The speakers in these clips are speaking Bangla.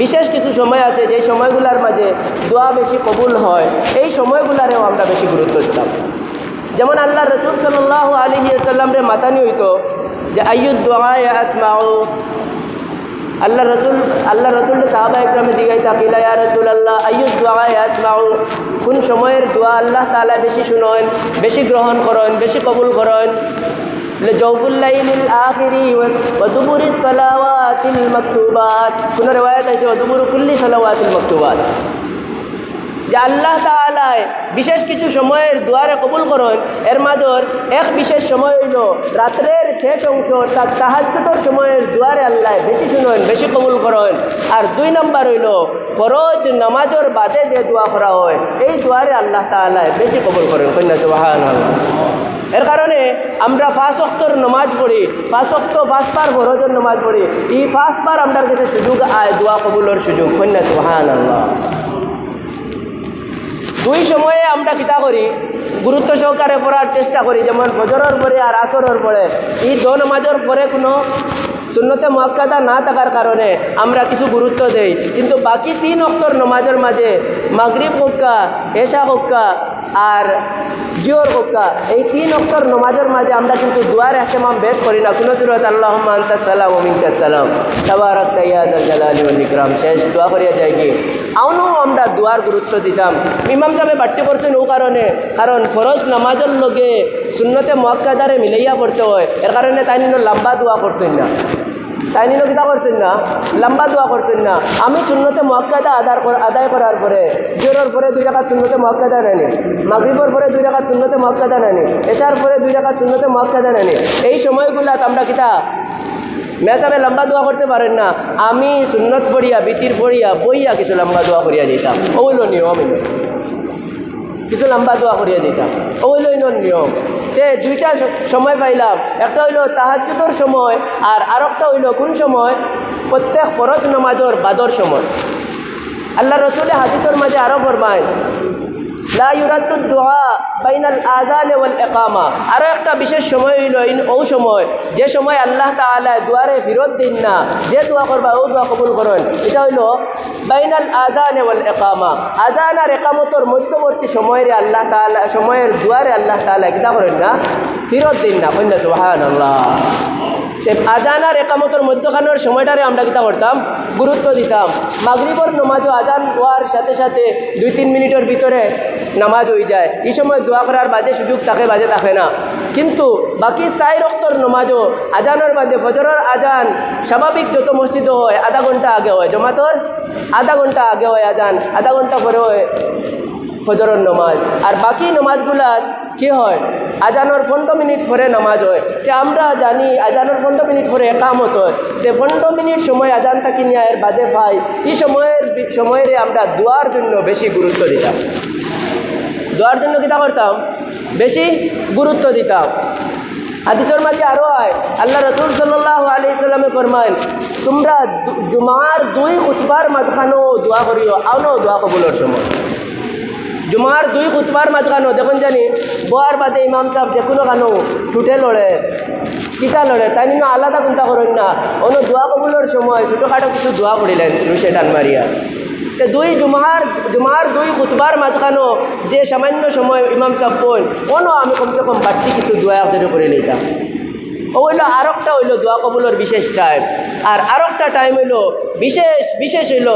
বিশেষ কিছু সময় আছে যে সময়গুলোর মাঝে দোয়া বেশি কবুল হয়, এই সময়গুলারেও আমরা বেশি গুরুত্ব দিতাম। যেমন আল্লাহ রসুল সাল্লাল্লাহু আলাইহি ওয়াসাল্লামরে মাতানি হইতো যে আইয়ুদ দোয়া আসমাউ। আল্লাহ রসুল সাহাবা ইকরামে জিজ্ঞাসা কিলা ইয়া রাসূলুল্লাহ আইয়ুদ দোয়া আসমাউ, কোন সময়ের দোয়া আল্লাহ তাআলা বেশি শুনেন, বেশি গ্রহণ করেন, বেশি কবুল করেন? জওফুল লাইলিল আখিরি ওয়া দুবুরিস সালাওয়াতিল মাকতুবাত। কোন রিওয়ায়াত আছে ওয়া দুবুরু কুল্লি সালাওয়াতিল মাকতুবাত, যে আল্লাহ তাআলা বিশেষ কিছু সময়ের দুয়ারে কবুল করেন। এর মাঝর এক বিশেষ সময় হইল রাত্রের শেষ অংশ, তার তাহাজ্জুদের সময়ের দুয়ারে আল্লাহ বেশি শুনেন, বেশি কবুল করেন। আর 2 নম্বর হইল ফরজ নামাজের বাদে যে দোয়া করা হয়, এই দুয়ারে আল্লাহ তাআলা বেশি কবুল করেন। কন্যা সুবহানাল্লাহ। এর কারণে আমরা 5 ওয়াক্তের নামাজ পড়ি, 5 ওয়াক্ত 5 বার ফরজের নামাজ পড়ি। এই 5 বার আমাদের কাছে সুযোগ আয় দোয়া কবুলের সুযোগ। কন্যা সুবহানাল্লাহ। 2 সময়ে আমরা কিতা করি, গুরুত্ব সহকারে পড়ার চেষ্টা করি। যেমন ফজরের পরে আর আসরের পরে, এই 2 নামাজের পরে কোনো সুন্নতে মুআক্কাদা না থাকার কারণে আমরা কিছু গুরুত্ব দেই। কিন্তু বাকি 3 ওয়াক্তের নামাজের মাঝে মাগরিব হোক্কা, এশা হোক্কা আর জোহর হোক্কা, এই 3 ওয়াক্তের নামাজের মাঝে আমরা কিন্তু দুয়ার ইহতিমাম বেশ করি না। কোনো সুরত আল্লাহুম্মা আনতাস সালাম ওয়া মিনকাস সালাম তাবারাকতা ইয়া যাল জালালি ওয়াল ইকরাম শেষ দোয়া করিয়া যায় কি আউনো আমরা দুয়ার গুরুত্ব দিতাম। ইমাম সাহেব বাড়তে করছেন ও কারণ ফরজ নামাজের লগে সুন্নতে মুআক্কাদারে মিলাইয়া পড়তে হয়। এর কারণে তাই লম্বা দোয়া করছেন না, তাই কিতা করছেন না, লম্বা দোয়া করছেন না। আমি সুন্নতে মুআক্কাদা আদায় করার পরে জোহরের পরে 2 রাকাত সুন্নতে মুআক্কাদা নেনি, মাগরিবের পরে 2 রাকাত সুন্নতে মুআক্কাদা নেনি, এশার পরে 2 রাকাত সুন্নতে মুআক্কাদা নেনি। এই সময়গুলাত আমরা কিতা মেসাবে লম্বা দোয়া করতে পারেন না। আমি সুন্নত পড়িয়া বিতির পড়িয়া বইয়া কিছু লম্বা দোয়া করিয়া যেতাম, ওইল নিয়ম, কিছু লম্বা দোয়া করিয়া যেতাম, ওইল নিয়ম। তে 2টা সময় পাইলাম, একটা হইল তাহাজ্জুদের সময় আর আরেকটা হইল কোন সময়, প্রত্যেক ফরজ নামাজের বাদর সময়। আল্লাহ রসুলের হাদিসের মাঝে আরো ফরমায় লা ইউরাদ্দু দুআ বাইনাল আযান ওয়াল ইকামা। আরো একটা বিশেষ সময় হইল ও সময়, যে সময় আল্লাহ তাআলা দুয়ারে ফিরত দিন না, যে দোয়া করবা ও দোয়া কবুল করেন। এটা হইল বাইনাল আযান ওয়াল ইকামা, আযান আর ইকামতের মধ্যবর্তী সময়ের আল্লাহ তাআলা সময়ের দুয়ারে আল্লাহ তাআলা কিতা করেন না, ফিরত দিন না। কইনা সুবহানাল্লাহ। আজান আর একামতের মধ্যখানের সময়টারে আমরা কিতা করতাম, গুরুত্ব দিতাম। মাগরিবের নামাজও আজান হওয়ার সাথে সাথে 2-3 মিনিটের ভিতরে নামাজ হয়ে যায়। এই সময় দোয়া করার বাজে সুযোগ থাকে, বাজে থাকে না। কিন্তু বাকি 4 ওয়াক্তের নামাজও আজানের বাদে ফজরের আজান স্বাভাবিক যত মসজিদও হয় আধা ঘন্টা আগে হয়, জমাতর আধা ঘন্টা আগে হয় আজান, আধা ঘন্টা পরে হয় ফজরের নামাজ। আর বাকি নামাজগুলা কি হয়, আজানোর 15 মিনিট পরে নামাজ হয়। তে আমরা জানি আজানোর 15 মিনিট পরে একামত হয়, তে 15 মিনিট সময় আজানটা কিনিয়া এর বাদে পাই। এই সময়ের আমরা দোয়ার জন্য বেশি গুরুত্ব দিতাম, দোয়ার জন্য কিতা করতাম, বেশি গুরুত্ব দিতাম। হাদিসের মাঝে আরো হয় আল্লাহ রসুল সাল্লাল্লাহু আলাইহি ওয়াসাল্লামে ফরমায় তোমরা জুমার 2 খুতবার মাঝখানেও দোয়া করিও, আউনো দোয়া কবুলের সময়। জুমার 2 খুতবার মাঝখানো দেখুন জানি বোয়ার বাদে ইমাম সাহেব যে কোনো কানো ঠুটে লড়ে, কিতা লড়ে, তাই নিন আলাদা চিন্তা করেন না। অন্য দোয়া কবুলের সময় ছোটোখাটো কিছু দোয়া করিলেন রুশে টান মারিয়া। তো জুমার 2 খুতবার মাঝখানো যে সামান্য সময় ইমাম সাহেব কোন কোনো আমি কমসে কম বাড়তি কিছু দোয়া যদি করে নিতাম। ও হইল আরেকটা হইল দোয়া কবুলের বিশেষ টাইম। আর আরেকটা টাইম হইল বিশেষ হইল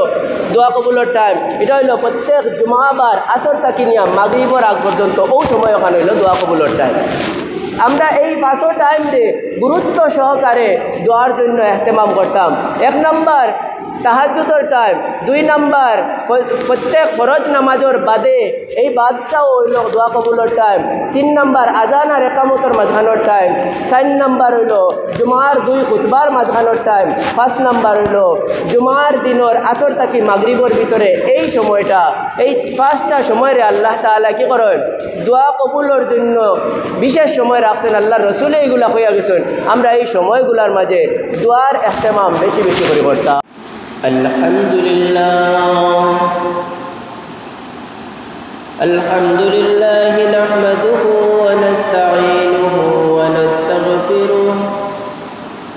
দোয়া কবুলের টাইম। এটা হইল প্রত্যেক জুমাবার আসর থাকি নিয়া মাগরিবের আগ পর্যন্ত ও সময় ওখানে হইল দোয়া কবুলের টাইম। আমরা এই 5 টাইমে গুরুত্ব সহকারে দোয়ার জন্য ইহতিমাম করতাম। 1 নম্বর তাহাজ্জুদের টাইম, 2 নম্বর প্রত্যেক ফরজ নামাজের বাদে এই বাদটাও হইল দোয়া কবুলের টাইম, 3 নম্বর আজান আর একামতের মাঝখানোর টাইম, 4 নম্বর হইল জুমার 2 খুতবার মাঝখানোর টাইম, 5 নম্বর হইল জুমার দিনের আসর থাকি মাগরিবের ভিতরে এই সময়টা। এই 5টা সময়ের আল্লাহ তাআলা কি করেন, দোয়া কবুলের জন্য বিশেষ সময় রাখছেন। আল্লাহ রসুল এইগুলা হইয়া গেছেন। আমরা এই সময়গুলার মাঝে দোয়ার ইহতিমাম বেশি বেশি করে করতাম। আলহামদুলিল্লাহ নাহমাদুহু ওয়া নাস্তাঈনুহু ওয়া নাস্তাগফিরুহু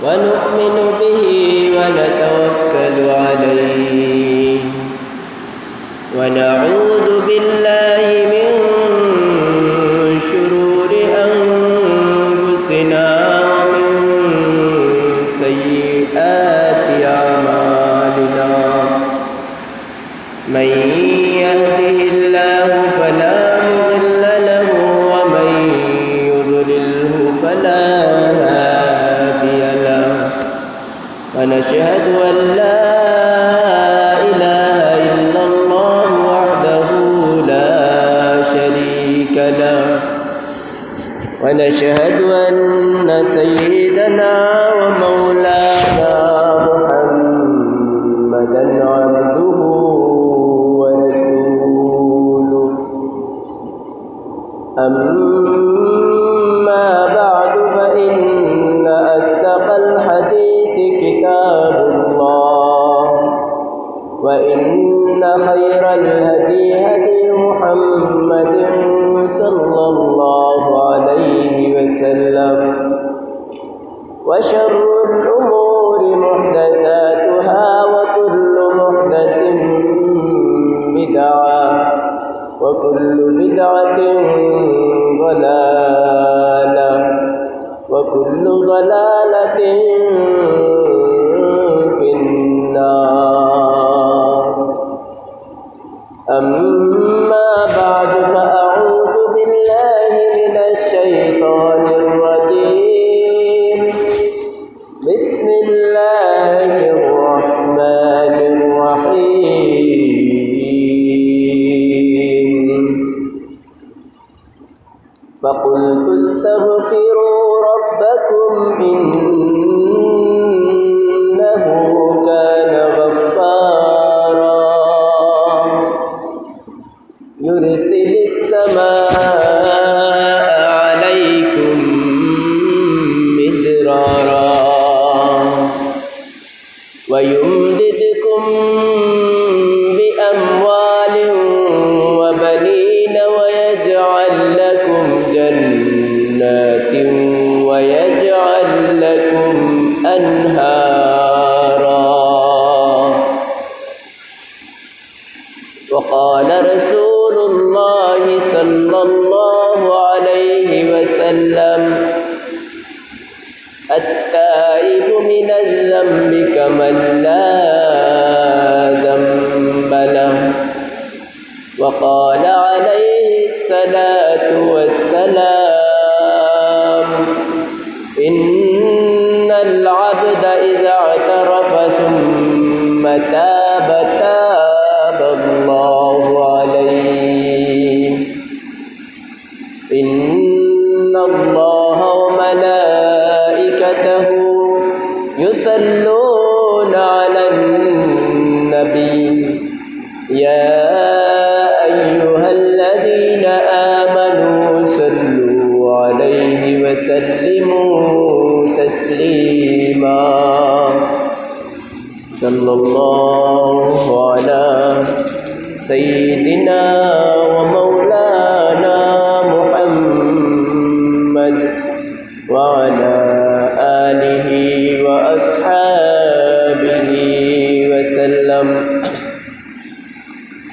ওয়া নু'মিনু বিহি ওয়া নাতাওয়াক্কালু আলাইহি ونشهد أن سيدنا ومولانا محمدا عبده ورسوله أما بعد فإن أصدق الحديث كتاب الله وإن خير الهدي هدي محمد صلى الله عليه وسلم وشر الأمور محدثاتها وكل محدث بدعة وكل بدعة ضلالة وكل ضلالة في النار أما بعد فأعوذ بالله من الشيطان الرجيم بسم الله الرحمن الرحيم فقلت استغفروا ربكم إنه كان غفارا يرسل السماء عليكم مدرارا ويمددكم بأموال وبنين ويجعل لكم جنات ويجعل لكم أنهارا وقال رسول الله صلى الله عليه وسلم التائب من الذنب كمن لا ذنب له وقال عليه الصلاة والسلام إن العبد إذا اعترف ثم تاب تاب الله عليه إن الله وملائكته يصلون على النبي يا أيها الذين آمنوا صلوا عليه وسلموا تسليما صلى الله على سيدنا ومولانا محمد وعلى آله وأصحابه وسلم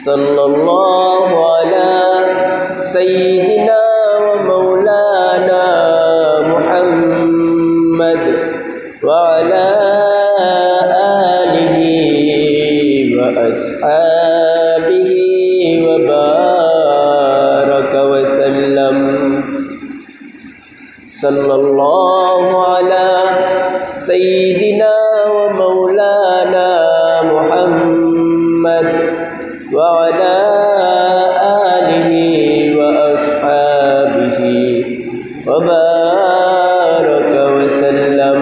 صلى الله على سيدنا ومولانا محمد وعلى آله وأصحابه وبارك وسلم صلى الله على سيدنا ومولانا محمد وعلى آله وأصحابه وبارك وسلم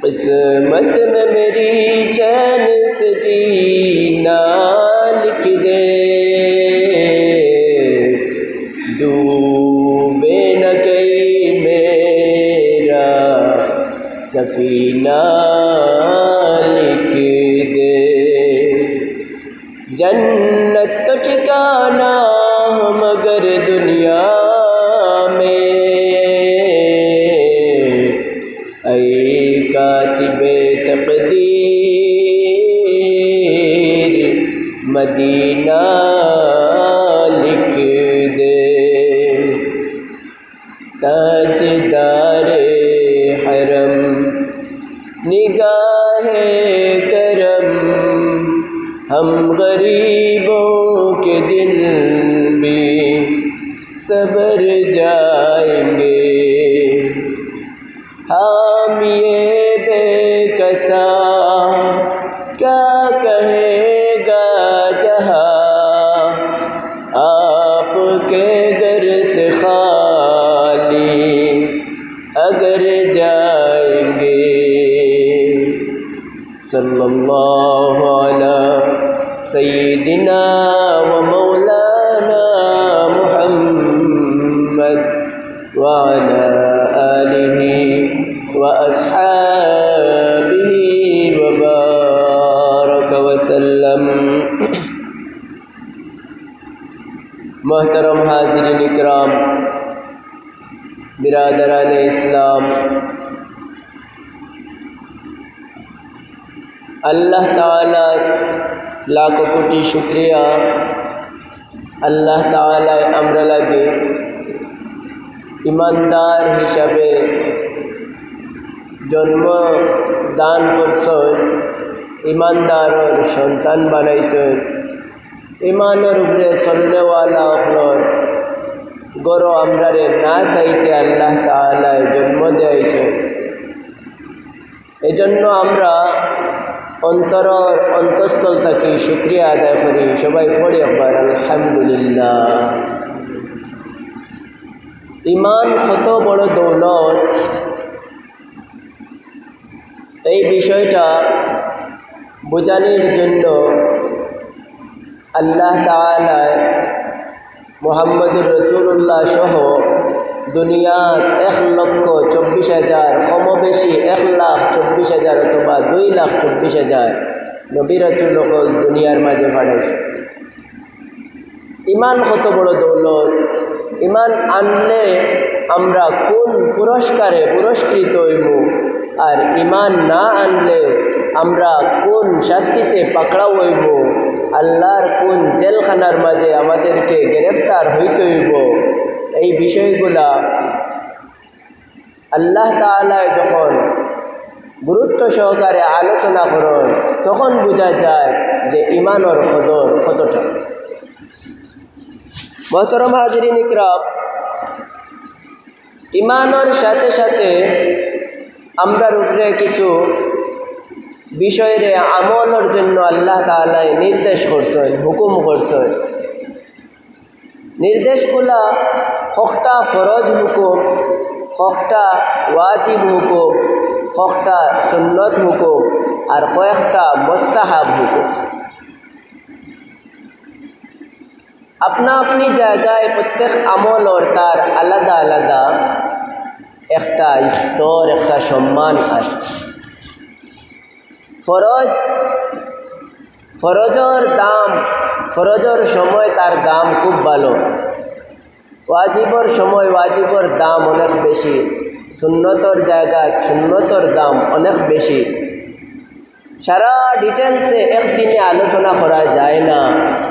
قسمت میں میری چین سے جینا لکھ دے ڈوبے نہ کہیں میرا سفینہ لکھ دے جنت تو ٹھکانا مگر دنیا میں اے کاتب تقدیر مدینہ لکھ دے تاجدار حرم نگاہ کرم ہم غریبوں کے دن بھی صبر جائیں گے حامی بے کسا کیا کہے گا جہاں آپ کے گھر سے خالی सल्लल्लाहु अला सय्यिदिना व मौलाना मुहम्मद व अला आलिहि व अस्हाबिहि व बारक व सल्लम। मोहतरम हाज़िरीन इकराम, बिरादरान इस्लाम, अल्लाह ताला लाखों कोटी शुक्रिया अल्लाह ताला আমরা লাগে ईमानदार हिसाबे जन्म दान करছেন, ईमानदारर सन्तान बानाইছেন, ईमानर उपरे चलनेवाला हलर गरो আমরারে না চাইতে আল্লাহ তাআলা জন্ম দিয়েছেন। এজন্য আমরা অন্তরের অন্তঃস্থল থেকে শুকরিয়া আদায় করি। সবাই পড়ি একবার আলহামদুলিল্লাহ। ঈমান কত বড় দৌলত, এই বিষয়টা বোঝানোর জন্য আল্লাহ তাআলা মুহাম্মদুর রাসূলুল্লাহ সহ দুনিয়ার 1,24,000 কম বেশি 1,24,000 অথবা 2,24,000 নবী রাসূল দুনিয়ার মাঝে পাঠাইছে। ঈমান কত বড় দৌলত, ঈমান আনলে আমরা কোন পুরস্কারে পুরস্কৃত হইব, আর ঈমান না আনলে আমরা কোন শাস্তিতে পাকড়াও হইব, আল্লাহর কোন জেলখানার মাঝে আমাদেরকে গ্রেফতার হইতে হইব, এই বিষয়গুলা আল্লাহ তাআলা যখন গুরুত্ব সহকারে আলোচনা করেন তখন বোঝা যায় যে ঈমানের কদর কতটা। মোহতরম হাজিরিন ইকরাম, ঈমানের সাথে সাথে আমরার উপরে কিছু বিষয়ের আমলের জন্য আল্লাহ তাআলা নির্দেশ করছেন, হুকুম করছেন। নির্দেশগুলা কয়েকটা ফরজ হুকুম, কয়েকটা ওয়াজিব হুকুম, কয়েকটা সুন্নত হুকুম, আর কয়েকটা মুস্তাহাব হুকুম। আপনা আপনি জায়গায় প্রত্যেক আমলর তার আলাদা আলাদা একটা স্তর, একটা সম্মান আছে। ফরজর দাম, ফরজর সময় তার দাম খুব ভালো, ওয়াজিবর সময় ওয়াজিবর দাম অনেক বেশি, সুন্নতর জায়গায় সুন্নতর দাম অনেক বেশি। সারা ডিটেলসে একদিনে আলোচনা করা যায় না,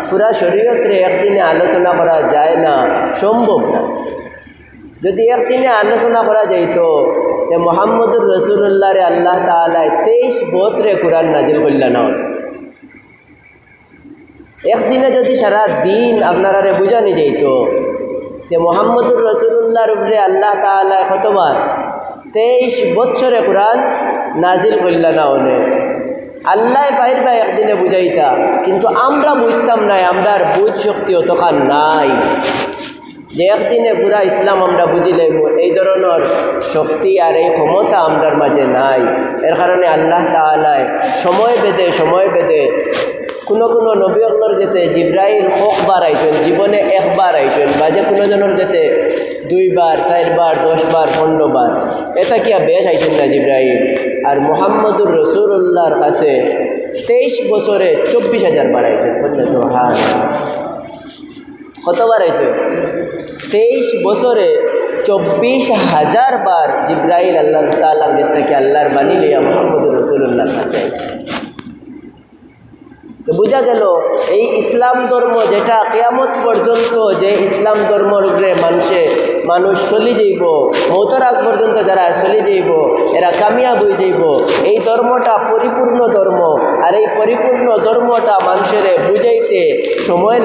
পুরা শরীয়তে একদিনে আলোচনা করা যায় না, সম্ভব না। যদি একদিনে আলোচনা করা যাইত তে মুহাম্মদুর রাসূলুল্লাহরে আল্লাহ তাআলা 23 বছরে কোরআন নাজিল করলেন না। একদিনে যদি সারা দিন আপনারা বুঝানি যাইত যে মুহাম্মদুর রাসূলুল্লাহর উপরে আল্লাহ তাআলা কতবার 23 বছরে কোরআন নাজিল করলেন না। আল্লাহ পাইর ভাই একদিনে বুঝাইতা, কিন্তু আমরা বুঝতাম না, আমরার বুঝ শক্তি অতখান নাই যে একদিনে পুরা ইসলাম আমরা বুঝি লইব, এই ধরনের শক্তি আর এই ক্ষমতা আমরার মাঝে নাই। এর কারণে আল্লাহ তাআলা সময় বেঁধে কোনো কোনো নবীর গেছে জিব্রাইল কয়েকবার আইছেন, জীবনে একবার আইছেন, বাজে কোনো জনের গেছে 2 বার 4 বার 10 বার 15 বার, এটা কি বেশ আইছেন না জিব্রাইল। আর মুহাম্মদুর রাসূলুল্লাহর কাছে 23 বছরে 24,000 বার আইছেন। কতবার আইছে? 23 বছরে 24,000 বার জিব্রাইল আল্লাহ তাআলার কাছ থেকে আল্লাহর বাণী লইয়া মুহাম্মদুর রাসূলুল্লাহর কাছে আইছে। তো বোঝা গেল এই ইসলাম ধর্ম যেটা কিয়ামত পর্যন্ত, যে ইসলাম ধর্মের উপরে মানুষ চলি যাইব, মৌতের আগ পর্যন্ত যারা চলি যাইব এরা কামিয়াব হয়ে যাইব। এই ধর্মটা পরিপূর্ণ ধর্ম, আর এই পরিপূর্ণ ধর্মটা মানুষের বুঝাইতে সময়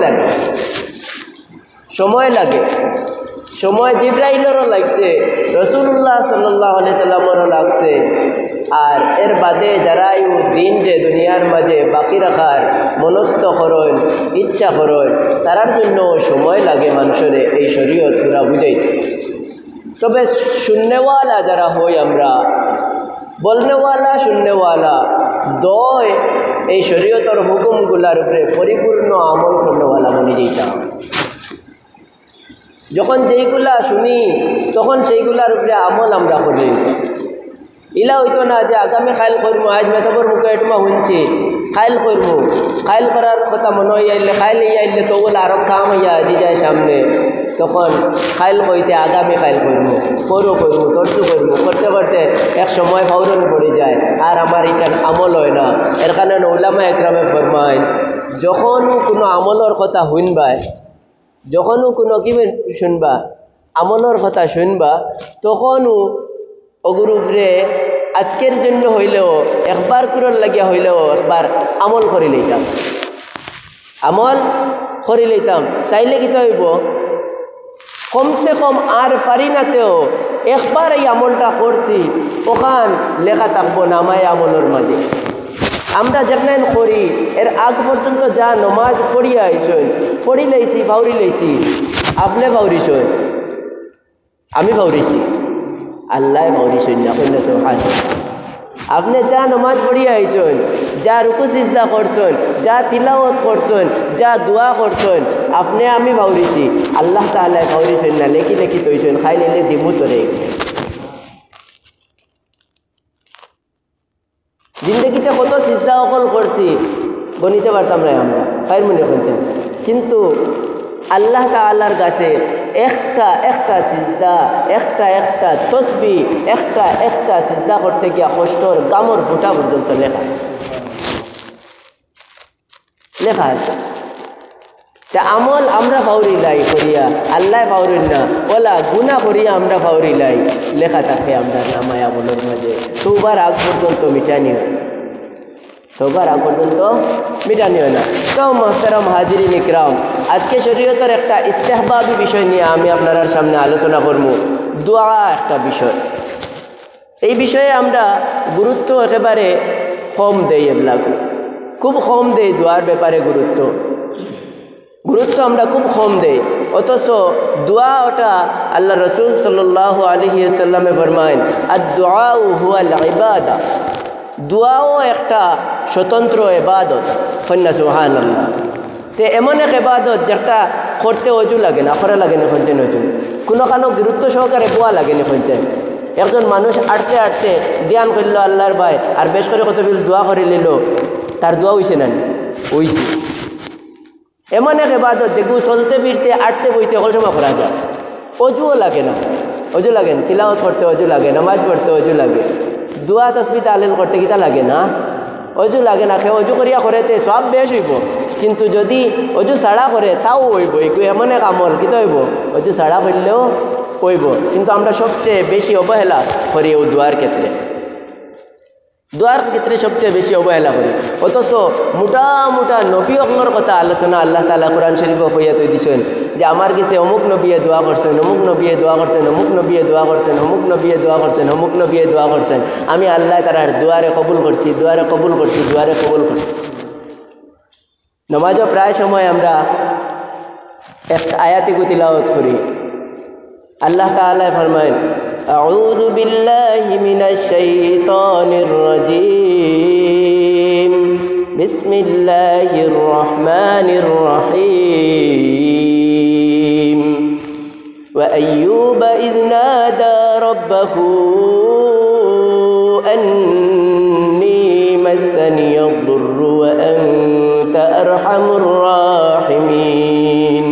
লাগে। সময় জিব্রাইলেরও লাগছে, রাসূলুল্লাহ সাল্লাল্লাহু আলাইহি সাল্লামেরও লাগছে। আর এর বাদে যারা এই দিন যে দুনিয়ার মাঝে বাকি রাখার মনস্থ করেন, ইচ্ছা করেন, তারার জন্য সময় লাগে মানুষের এই শরীয়ত পুরা বুঝাইতে। তবে শুননেওয়ালা যারা হই আমরা, বলনেওয়ালা শুননেওয়ালা, দয় এই শরীয়তর হুকুমগুলার উপরে পরিপূর্ণ আমল করনেওয়ালা বনি যেটা যখন যেইগুলা শুনি তখন সেইগুলার উপরে আমল আমরা করি ইলা হইতো না যে আগামী খাইল করবো আজ মেসাবর মুখে এটুমা শুনছি খাইল করবো খাইল করার কথা মনে হয়ে আইলে খাইল আইলে তো বলে আরও কাম হইয়া আজি যায় সামনে তখন খাইল কইতে আগামী খাইল করবো করবো তর্জু করবো করতে করতে এক সময় ফাউরন পড়ে যায় আর আমার এখানে আমল হয় না এর কারণে উলামা একরামে ফরমাইন যখনও কোনো আমলের কথা শুনবায় যখনও কোনো কি শুনবা আমলের কথা শুনবা তখনও অগুরুফরে আজকের জন্য হইলেও একবার কুরর লাগিয়া হইলেও একবার আমল করে লইতাম আমল করে লইতাম চাইলে কি হইব কমসে কম আর পারি নাতেও একবার এই আমলটা করছি ওখান লেখা থাকবো নামায় আমলের মাঝে আমরা যেখানে করি এর আগ পর্যন্ত যা নমাজ পড়িয়া আইসন পড়ি লাইছি ভাউরি লাইছি আপনি ভাউরিসন আমি ভাউরিছি আল্লাহ ভাউরিসন না কন্যা সুবহান আপনি যা নমাজ পড়িয়া আইসন যা রুকু সিজদা করছেন যা তিলাওয়াত করছেন যা দোয়া করছেন আপনি আমি ভাউরিছি আল্লাহ তাআলা ভাউরিসন না লেখি লেখি তৈছেন খাই লেলে দিমু তোরে জিন্দগিতে কত সিজদা অকল করছি গণিতে পারতাম না আমরা ফাইর মনে করছেন কিন্তু আল্লাহ তাআলার কাছে একটা সিজদা একটা তসবি একটা সিজদা করতে গিয়া কষ্টর গামর ফুটা পর্যন্ত লেখা আছে তা আমল আমরা ফাউরি লাই করিয়া আল্লাহ ফাউরিন না ওলা গুনাহ করিয়া আমরা ফাউরি লাই লেখা থাকে আমরা নামায় আমলের মাঝে তওবার আগ পর্যন্ত মিটানি হয় তওবার আগ পর্যন্ত মিটানি হয় না তো মুহতারাম হাজিরিন ইকরাম আজকে শরীয়তের একটা ইস্তেহবাবী বিষয় নিয়ে আমি আপনার সামনে আলোচনা করব দোয়া একটা বিষয় এই বিষয়ে আমরা গুরুত্ব একেবারে কম দেই এবলাগু খুব কম দেই দোয়ার ব্যাপারে গুরুত্ব আমরা খুব কম দেই অথচ দোয়া ওটা আল্লাহ রসুল সাল্লাল্লাহু আলাইহি ওয়াসাল্লামে ফরমায়েন আদ-দুআউ হুয়াল ইবাদা দোয়াও একটা স্বতন্ত্র ইবাদত কন্যা সুবহানাল্লাহ তে এমন এক ইবাদত যেটা করতে অজু লাগে না করা লাগে না খঞ্চেন অজু কোনো গুরুত্ব সহকারে দোয়া লাগে না খঞ্চেন একজন মানুষ আটতে ধ্যান করলো আল্লাহর ভাই আর বেশ করে কত বিল দোয়া করে নিল তার দোয়া হইছে না হইছে এমন এক ইবাদত যেগুলো চলতে ফিরতে আটতে বইতে সকল সময় করা যায় অজুও লাগে না অজু লাগে না তিলাওয়াত করতে অজু লাগে নামাজ পড়তে অজু লাগে দোয়া তাসবিহ তাহলিল করতে কিতা লাগে না অজু লাগে না খেয়ে অজু করিয়া করেতে সব বেশ হইব কিন্তু যদি অজু ছাড়া করে তাও হইব এমন এক আমল কিতা হইব অজু ছাড়া করলেও হইব কিন্তু আমরা সবচেয়ে বেশি অবহেলা করি ও দোয়ার ক্ষেত্রে সবচেয়ে বেশি অবহেলা করি অথচ মোটা নবী অকলর কথা আলোচনা আল্লাহ তাআলা কোরআন শরীফে কইয়া তৈ দিছেন যে আমার কাছে অমুক নবীয়ে দোয়া করছেন অমুক নবীয়ে দোয়া করছেন অমুক নবীয়ে দোয়া করছেন অমুক নবীয়ে দোয়া করছেন অমুক নবীয়ে দোয়া করছেন আমি আল্লাহ তাআলার দোয়ারে কবুল করছি নামাজও প্রায় সময় আমরা এক আয়াতি তিলাওয়াত করি আল্লাহ তাআলা ফরমায়েন আউযু বিল্লাহি মিনাশ শাইতানির রাজীম বিসমিল্লাহির রহমানির রহিম ওয়া আইয়ুবা ইয নাদা রাব্বাহু আন্নী মাসানিয়াদ দুররু ওয়া আনতা আরহামুর রাহিমিন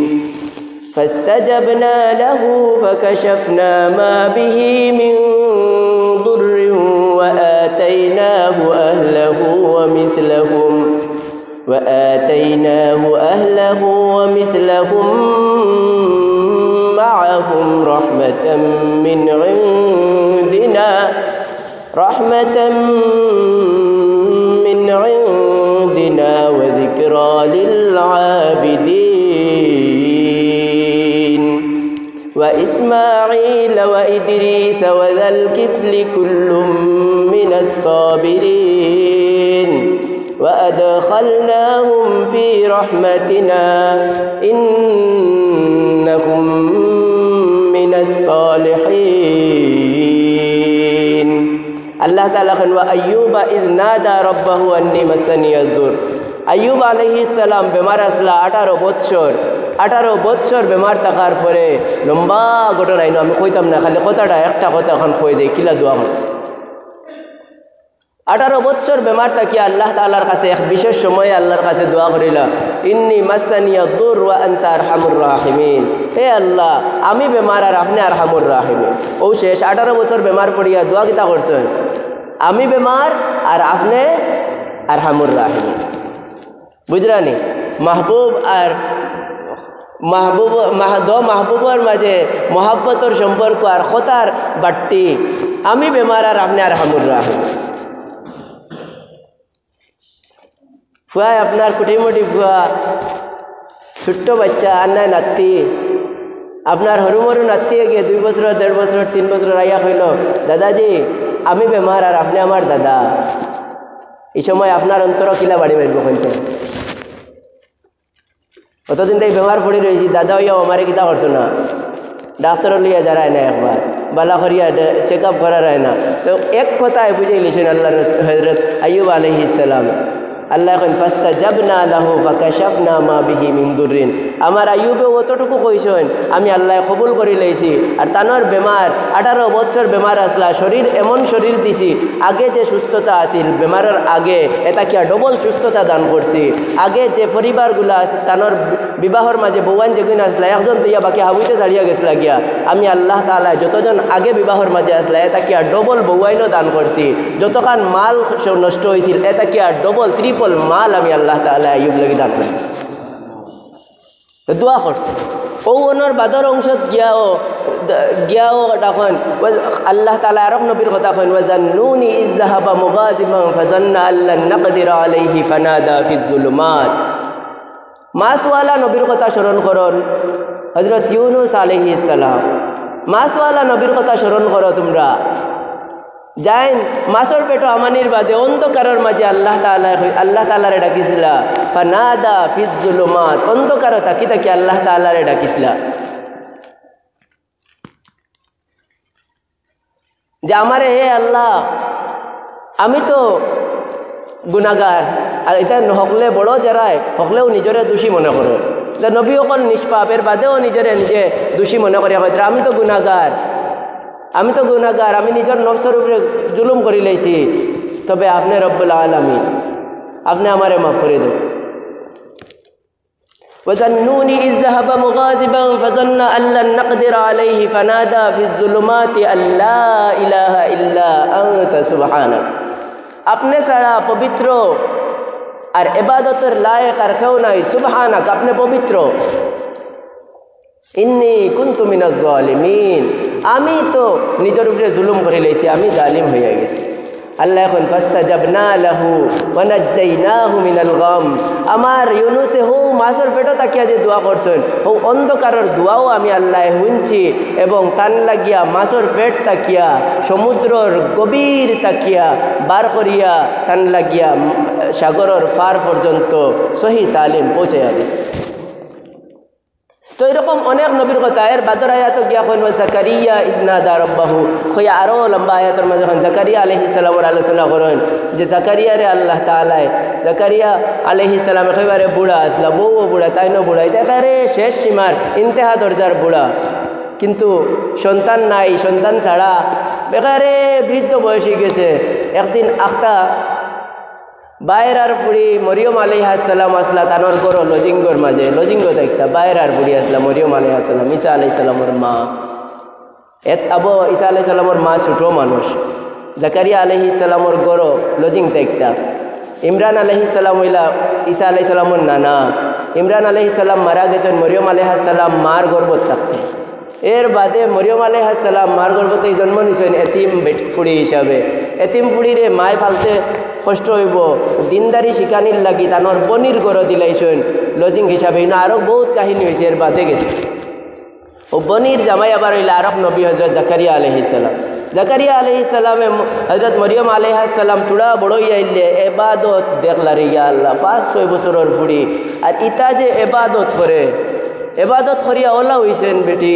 فاستجبنا له فكشفنا ما به من ضر وآتيناه أهله ومثلهم معهم رحمة من عندنا وذكرى للعابدين وإسماعيل وإدريس وذا الكفل كل من الصابرين وأدخلناهم في رحمتنا إنهم من الصالحين আল্লাহ তাআলা কন ওয়া আইয়ুবা ইয নাদা রাব্বাহু আন্নী মাসানিয়াদ দুর। আইয়ুব আলাইহিস সালাম বেমার আসলা 18 বছর বেমার থাকার পরে লম্বা ঘটনা আমি কইতাম না, খালি কথাটা একটা কথা এখন কই দেই কিলা দোয়া হয়। 18 বছর বেমার থাকিয়া আল্লাহ তাআলার কাছে এক বিশেষ সময়ে আল্লাহর কাছে দোয়া করিলা, ইন্নী মাসানিয়াদ দুর ওয়া আনতা আরহামুর রাহিমিন। হে আল্লাহ, আমি বেমার আর আপনি আরহামুর রাহিমিন। ও শেষ 18 বছর বেমার পড়িয়া দোয়া কিতা করছেন, আমি বেমার আর আপনি আরহামুর রাহিমিন। বুঝরানি মাহবুব আর মাহবুবর মাঝে মহাব্বতর সম্পর্ক আর খতার বাট্টি, আমি বেমার আর আপনি আরহামুর রাহিমিন। ফুয়া আপনার কুটিমুটি ফুয়া, ছোট্ট বাচ্চা আর নাই নাতি, আপনার হরুমরু নাতি গিয়ে 2 বছর 1.5 বছর 3 বছর আইয়া কইল, দাদাজি আমি বেমার আর আপনি আমার দাদা। এই সময় আপনার অন্তর কিলা বাড়ি মারব কইতে, অতদিন তাই বেমার পড়ে রয়েছি, দাদা হইয়া আমারে কিতা করছো না, ডাক্তার লিয়া যারায় না, একবার বালা করিয়া চেক আপ করা যায় না। তো এক কথায় বুঝাই লিছেন আল্লাহ হযরত আইয়ুব আলাইহিস সালাম। আল্লাহ এখন ফাস্তাজাবনা লাহু ফাকাশাফনা মা বিহি মিন দুররিন। আমার আইয়ুবে অতটুকু কইছেন, আমি আল্লাহ কবুল করে লইছি। আর তানোর বেমার 18 বছর বেমার আসলা, শরীর এমন শরীর দিছি, আগে যে সুস্থতা আছিল বেমারের আগে এটা কি ডবল সুস্থতা দান করছি। আগে যে পরিবারগুলো আছে তানোর বিবাহর মাঝে বউয়ান যেগুলো আসলা, একজন তুইয়া বাকি হাবুইতে ছাড়িয়া গেছিলা গিয়া, আমি আল্লাহ তাআলা যতজন আগে বিবাহর মাঝে আসলা এটা কি ডবল বউয়াইনও দান করছি। যতখান মাল নষ্ট হয়েছিল এটা কি ডবল ত্রিপল মাল আমি আল্লাহ তাআলা আইয়ুব লাগি দান করেছি। তো দোয়া করছে ও ওনার বাদর অংশত গিয়াও তখন আল্লাহ তাআলা আরব নবীর কথা কইন, ওয়াজান্নুনি ইয যাহাবা মুগাদিবান ফাজান্না আল্লান নাকদির আলাইহি ফানাদা ফিজ যুলুমাত। মাসওয়ালা নবীর কথা স্মরণ করুন, হযরত ইউনূস আলাইহিস সালাম। মাসওয়ালা নবীর কথা স্মরণ করো তোমরা। যাইন মাসর পেটো আমানির বাদে অন্ধকারের মাঝে আল্লাহ তাআলারে ডাকিছিলা, ফানাদা ফিজ যুলুমাত। অন্ধকার তাকি তাকি আল্লাহ তাআলারে ডাকিছিলা যে আমারে হে আল্লাহ, আমি তো গুনাহগার। আর এটা হকলে বড় যারাই হকলেও নিজরে দোষী মনে করে, নবী অকল নিষ্পাপ, এর বাদেও নিজে দোষী মনে করিয়া কইরা আমি তো গুনাহগার, আমি নিজের নফসের উপরে জুলুম করি লাইছি, তবে আপনি রব্বুল আলামিন, আপনি আমারে মাফ করে দেন। وَظَنُّونِ إِذْ ذَهَبَ مُغَاضِبًا فَظَنَّ أَن لَّن نَّقْدِرَ عَلَيْهِ فَنَادَى فِي الظُّلُمَاتِ أَن لَّا إِلَٰهَ إِلَّا أَنتَ سُبْحَانَكَ। আপনি ছাড়া পবিত্র আর ইবাদতের লায়েক আর কেউ নাই, সুবহানাক, আপনি পবিত্র। ইন্নী কুনতু মিনাজ জালিমিন, আমি তো নিজের উপরে জুলুম করে লইছি, আমি জালিম হয়ে গেছি। আল্লাহ এখন ফাস্তাজাবনা লাহু ওয়া নাজ্জাইনাহু মিনাল গাম। আমার ইউনুসে হো মাসর পেটো তাকিয়া যে দোয়া করছেন, ও অন্ধকারের দোয়াও আমি আল্লাহ শুনছি, এবং তান লাগিয়া মাসর পেট তাকিয়া সমুদ্রর গভীর তাকিয়া বার করিয়া তান লাগিয়া সাগরের পার পর্যন্ত সহি সালিম পৌঁছাইয়া দিছে। তো এরকম অনেক নবীর কথা, এর বাদর আয়াত গিয়া কইন জাকারিয়া ইয নাদা রাব্বাহু, কইয়া আরো লম্বা আয়াতের মাঝে জাকারিয়া আলাইহিস সালামের আলোচনা করেন যে জাকারিয়া রে আল্লাহ তাআলা, জাকারিয়া আলাইহিস সালামে কইবারে বুড়া আসলা, বউ বুড়া, তাইনো বুড়া, একেবারে শেষ সীমার ইন্তেহা দরজার বুড়া, কিন্তু সন্তান নাই, সন্তান ছাড়া একেবারে বৃদ্ধ বয়সী গেছে। একদিন আখতা বাইরার বুড়ি মরিয়ম আলাইহিস সালাম আসলা তানোর ঘর লজিঙ্গর মাঝে, লজিঙ্গ দেখতা বাইরার বুড়ি আসলা মরিয়ম আলাইহিস সালাম, ঈসা আলাইহিস সালামের মা। আবু ঈসা আলাইহিস সালামের মা ছোট মানুষ। জাকারিয়া আলাইহিস সালামের ঘর লজিং দেখতা। ইমরান আলাইহিস সালাম হইলা ঈসা আলাইহিস সালামের নানা। ইমরান আলাইহিস সালাম মারা গেছেন মরিয়ম আলাইহিস সালাম মার গর্ভত থাকতে। এর বাদে মরিয়ম আলাইহিস সালাম মার গর্ভতেই জন্ম নিছেন এতিম ফুড়ি হিসাবে। এতিম ফুড়িরে মায় ফালতে কষ্ট হইব, দিনদারি শিকানির লাগি তানোর বনির গড় দিলাইছেন লজিং হিসাবে। আরও বহুত কাহিনী হয়েছে, এর বাদে গেছে। ও বনির জামাই আবার হইলে আরব নবী হজরত জাকারিয়া আলাইহিস সালাম। জাকারিয়া আলাইহিস সালামে হজরত মরিয়ম আলাইহিস সালাম তুড়া বড়ই আইলে এবাদত দেখলা রে ইয়া আল্লাহ, 5-6 বছরের ফুড়ি, আর ইতা যে এবাদত করিয়া ওলা হইছেন বেটি,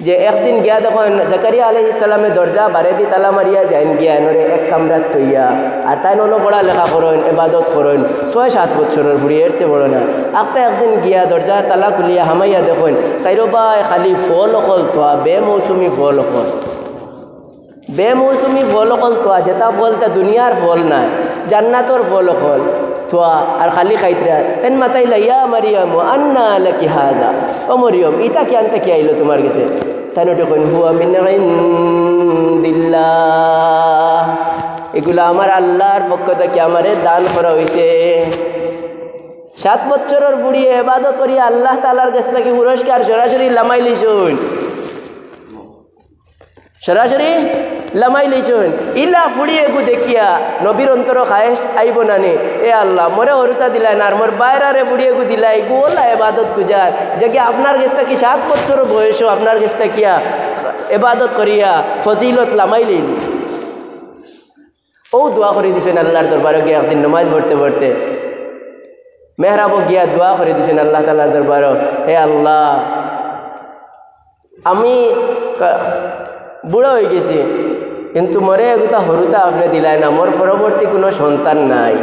যে একদিন গিয়া দেখুন জাকারিয়া আলাইহিস সালামের দরজা বারে দি তালা মারিয়া যাইন গিয়া নরে এক কামরাত তৈয়া আর তাই নন পড়ালেখা করেন ইবাদত করেন 6-7 বছরের বুড়ি এর চেয়ে বড় না একটা একদিন গিয়া দরজা তালা খুলিয়া হামাইয়া দেখুন সাইরবাই খালি ফল অকল তোয়া বেমৌসুমি ফল অকল বেমৌসুমি ফল অকল তোয়া যেটা ফলটা দুনিয়ার ফল নাই জান্নাতর ফল অকল তোয়া আর খালি খাইতরা তেন মাতাই লাইয়া মারিয়াম আন্না লাকি হাদা ও মরিয়ম ইটা কি আনতে কি আইলো তোমার কাছে তাই নোটে কইন হুয়া মিন ইনদিল্লাহ এগুলো আমার আল্লাহর পক্ষ থেকে আমারে দান করা হইছে 7 বছরের বুড়ি ইবাদত করি আল্লাহ তাআলার কাছ থেকে পুরস্কার সরাসরি লামাই লিছুন সরাসরি লামাই লিছুন ইলা ফুড়ি এগু দেখিয়া নবীর অন্তর খায়েশ আইব নানি এ আল্লাহ মরে হরুতা দিলাই না আর মোর বাইরারে বুড়ি এগু দিলাই গোলা ইবাদত কুজার যে আপনার কাছ থেকে 7 বছর বয়সও আপনার কাছ থেকে ইবাদত করিয়া ফজিলত লামাই লিন ও দোয়া করে দিছেন আল্লাহর দরবারে গিয়ে একদিন নামাজ পড়তে পড়তে মেহরাব গিয়া দোয়া করে দিছেন আল্লাহ তাআলার দরবারে হে আল্লাহ আমি বুড়ো হয়ে গেছি কিন্তু মরে এগুতা হরুতা আপনি দিলাই না মোর পরবর্তী কোনো সন্তান নাই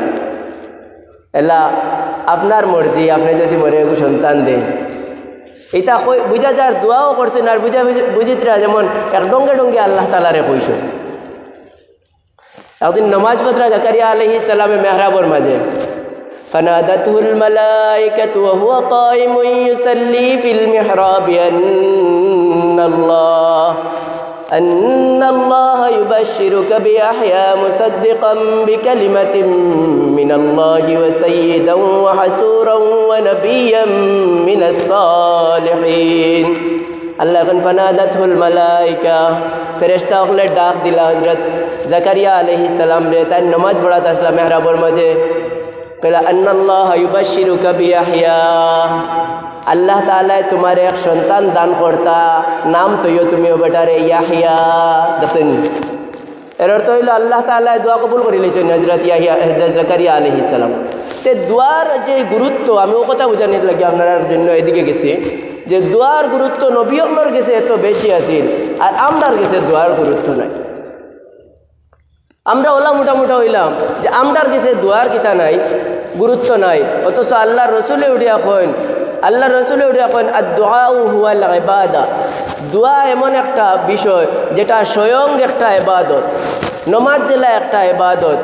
এলা আপনার মর্জি আপনি যদি মরে এগু সন্তান দেন এটা বুঝা যার দোয়াও করছেন আর বুঝা বুঝিতরা যেমন এক ডঙ্গে ডঙ্গে আল্লাহ তাআলারে কইছো একদিন নামাজ পড়া জাকারিয়া আলাইহিস সালামে মেহরাবর মাঝে فنادته الملائكة وهو قائم يصلي في المحراب أن الله يبشرك بيحيى مصدقا بكلمة من الله وسيدا وحسورا ونبيا من الصالحين الله فنادته الملائكة فرشتہ اخلے ڈاک دلا حضرت زکریا علیہ السلام رہتا ہے نماز پڑھا تھا اسلام محراب اور مجھے قال ان اللہ یبشرک بیحییٰ আল্লাহ তাআলা তোমারে এক সন্তান দান করতা নাম তৈও তুমিও বেটারে ইয়াহিয়া দেখেন এর অর্থ হইল আল্লাহ তাআলা দোয়া কবুল করে লিছেন হযরত ইয়াহিয়া হযরত জাকারিয়া আলাইহিস সালাম তে দোয়ার যে গুরুত্ব আমি ও কথা বুঝানোর লাগে আপনার জন্য এদিকে গেছি যে দোয়ার গুরুত্ব নবী আমর কাছে এত বেশি আছিল আর আমরার কাছে দোয়ার গুরুত্ব নাই আমরা ওলা মোটামুটা হইলাম যে আমরার কাছে দোয়ার কিতা নাই গুরুত্ব নাই অথচ আল্লাহর রাসূলে উঠিয়া কইন আল্লাহ রসুল এখন আদ-দুআউ হুয়াল ইবাদা দোয়া এমন একটা বিষয় যেটা স্বয়ং একটা ইবাদত নামাজ জেলা একটা ইবাদত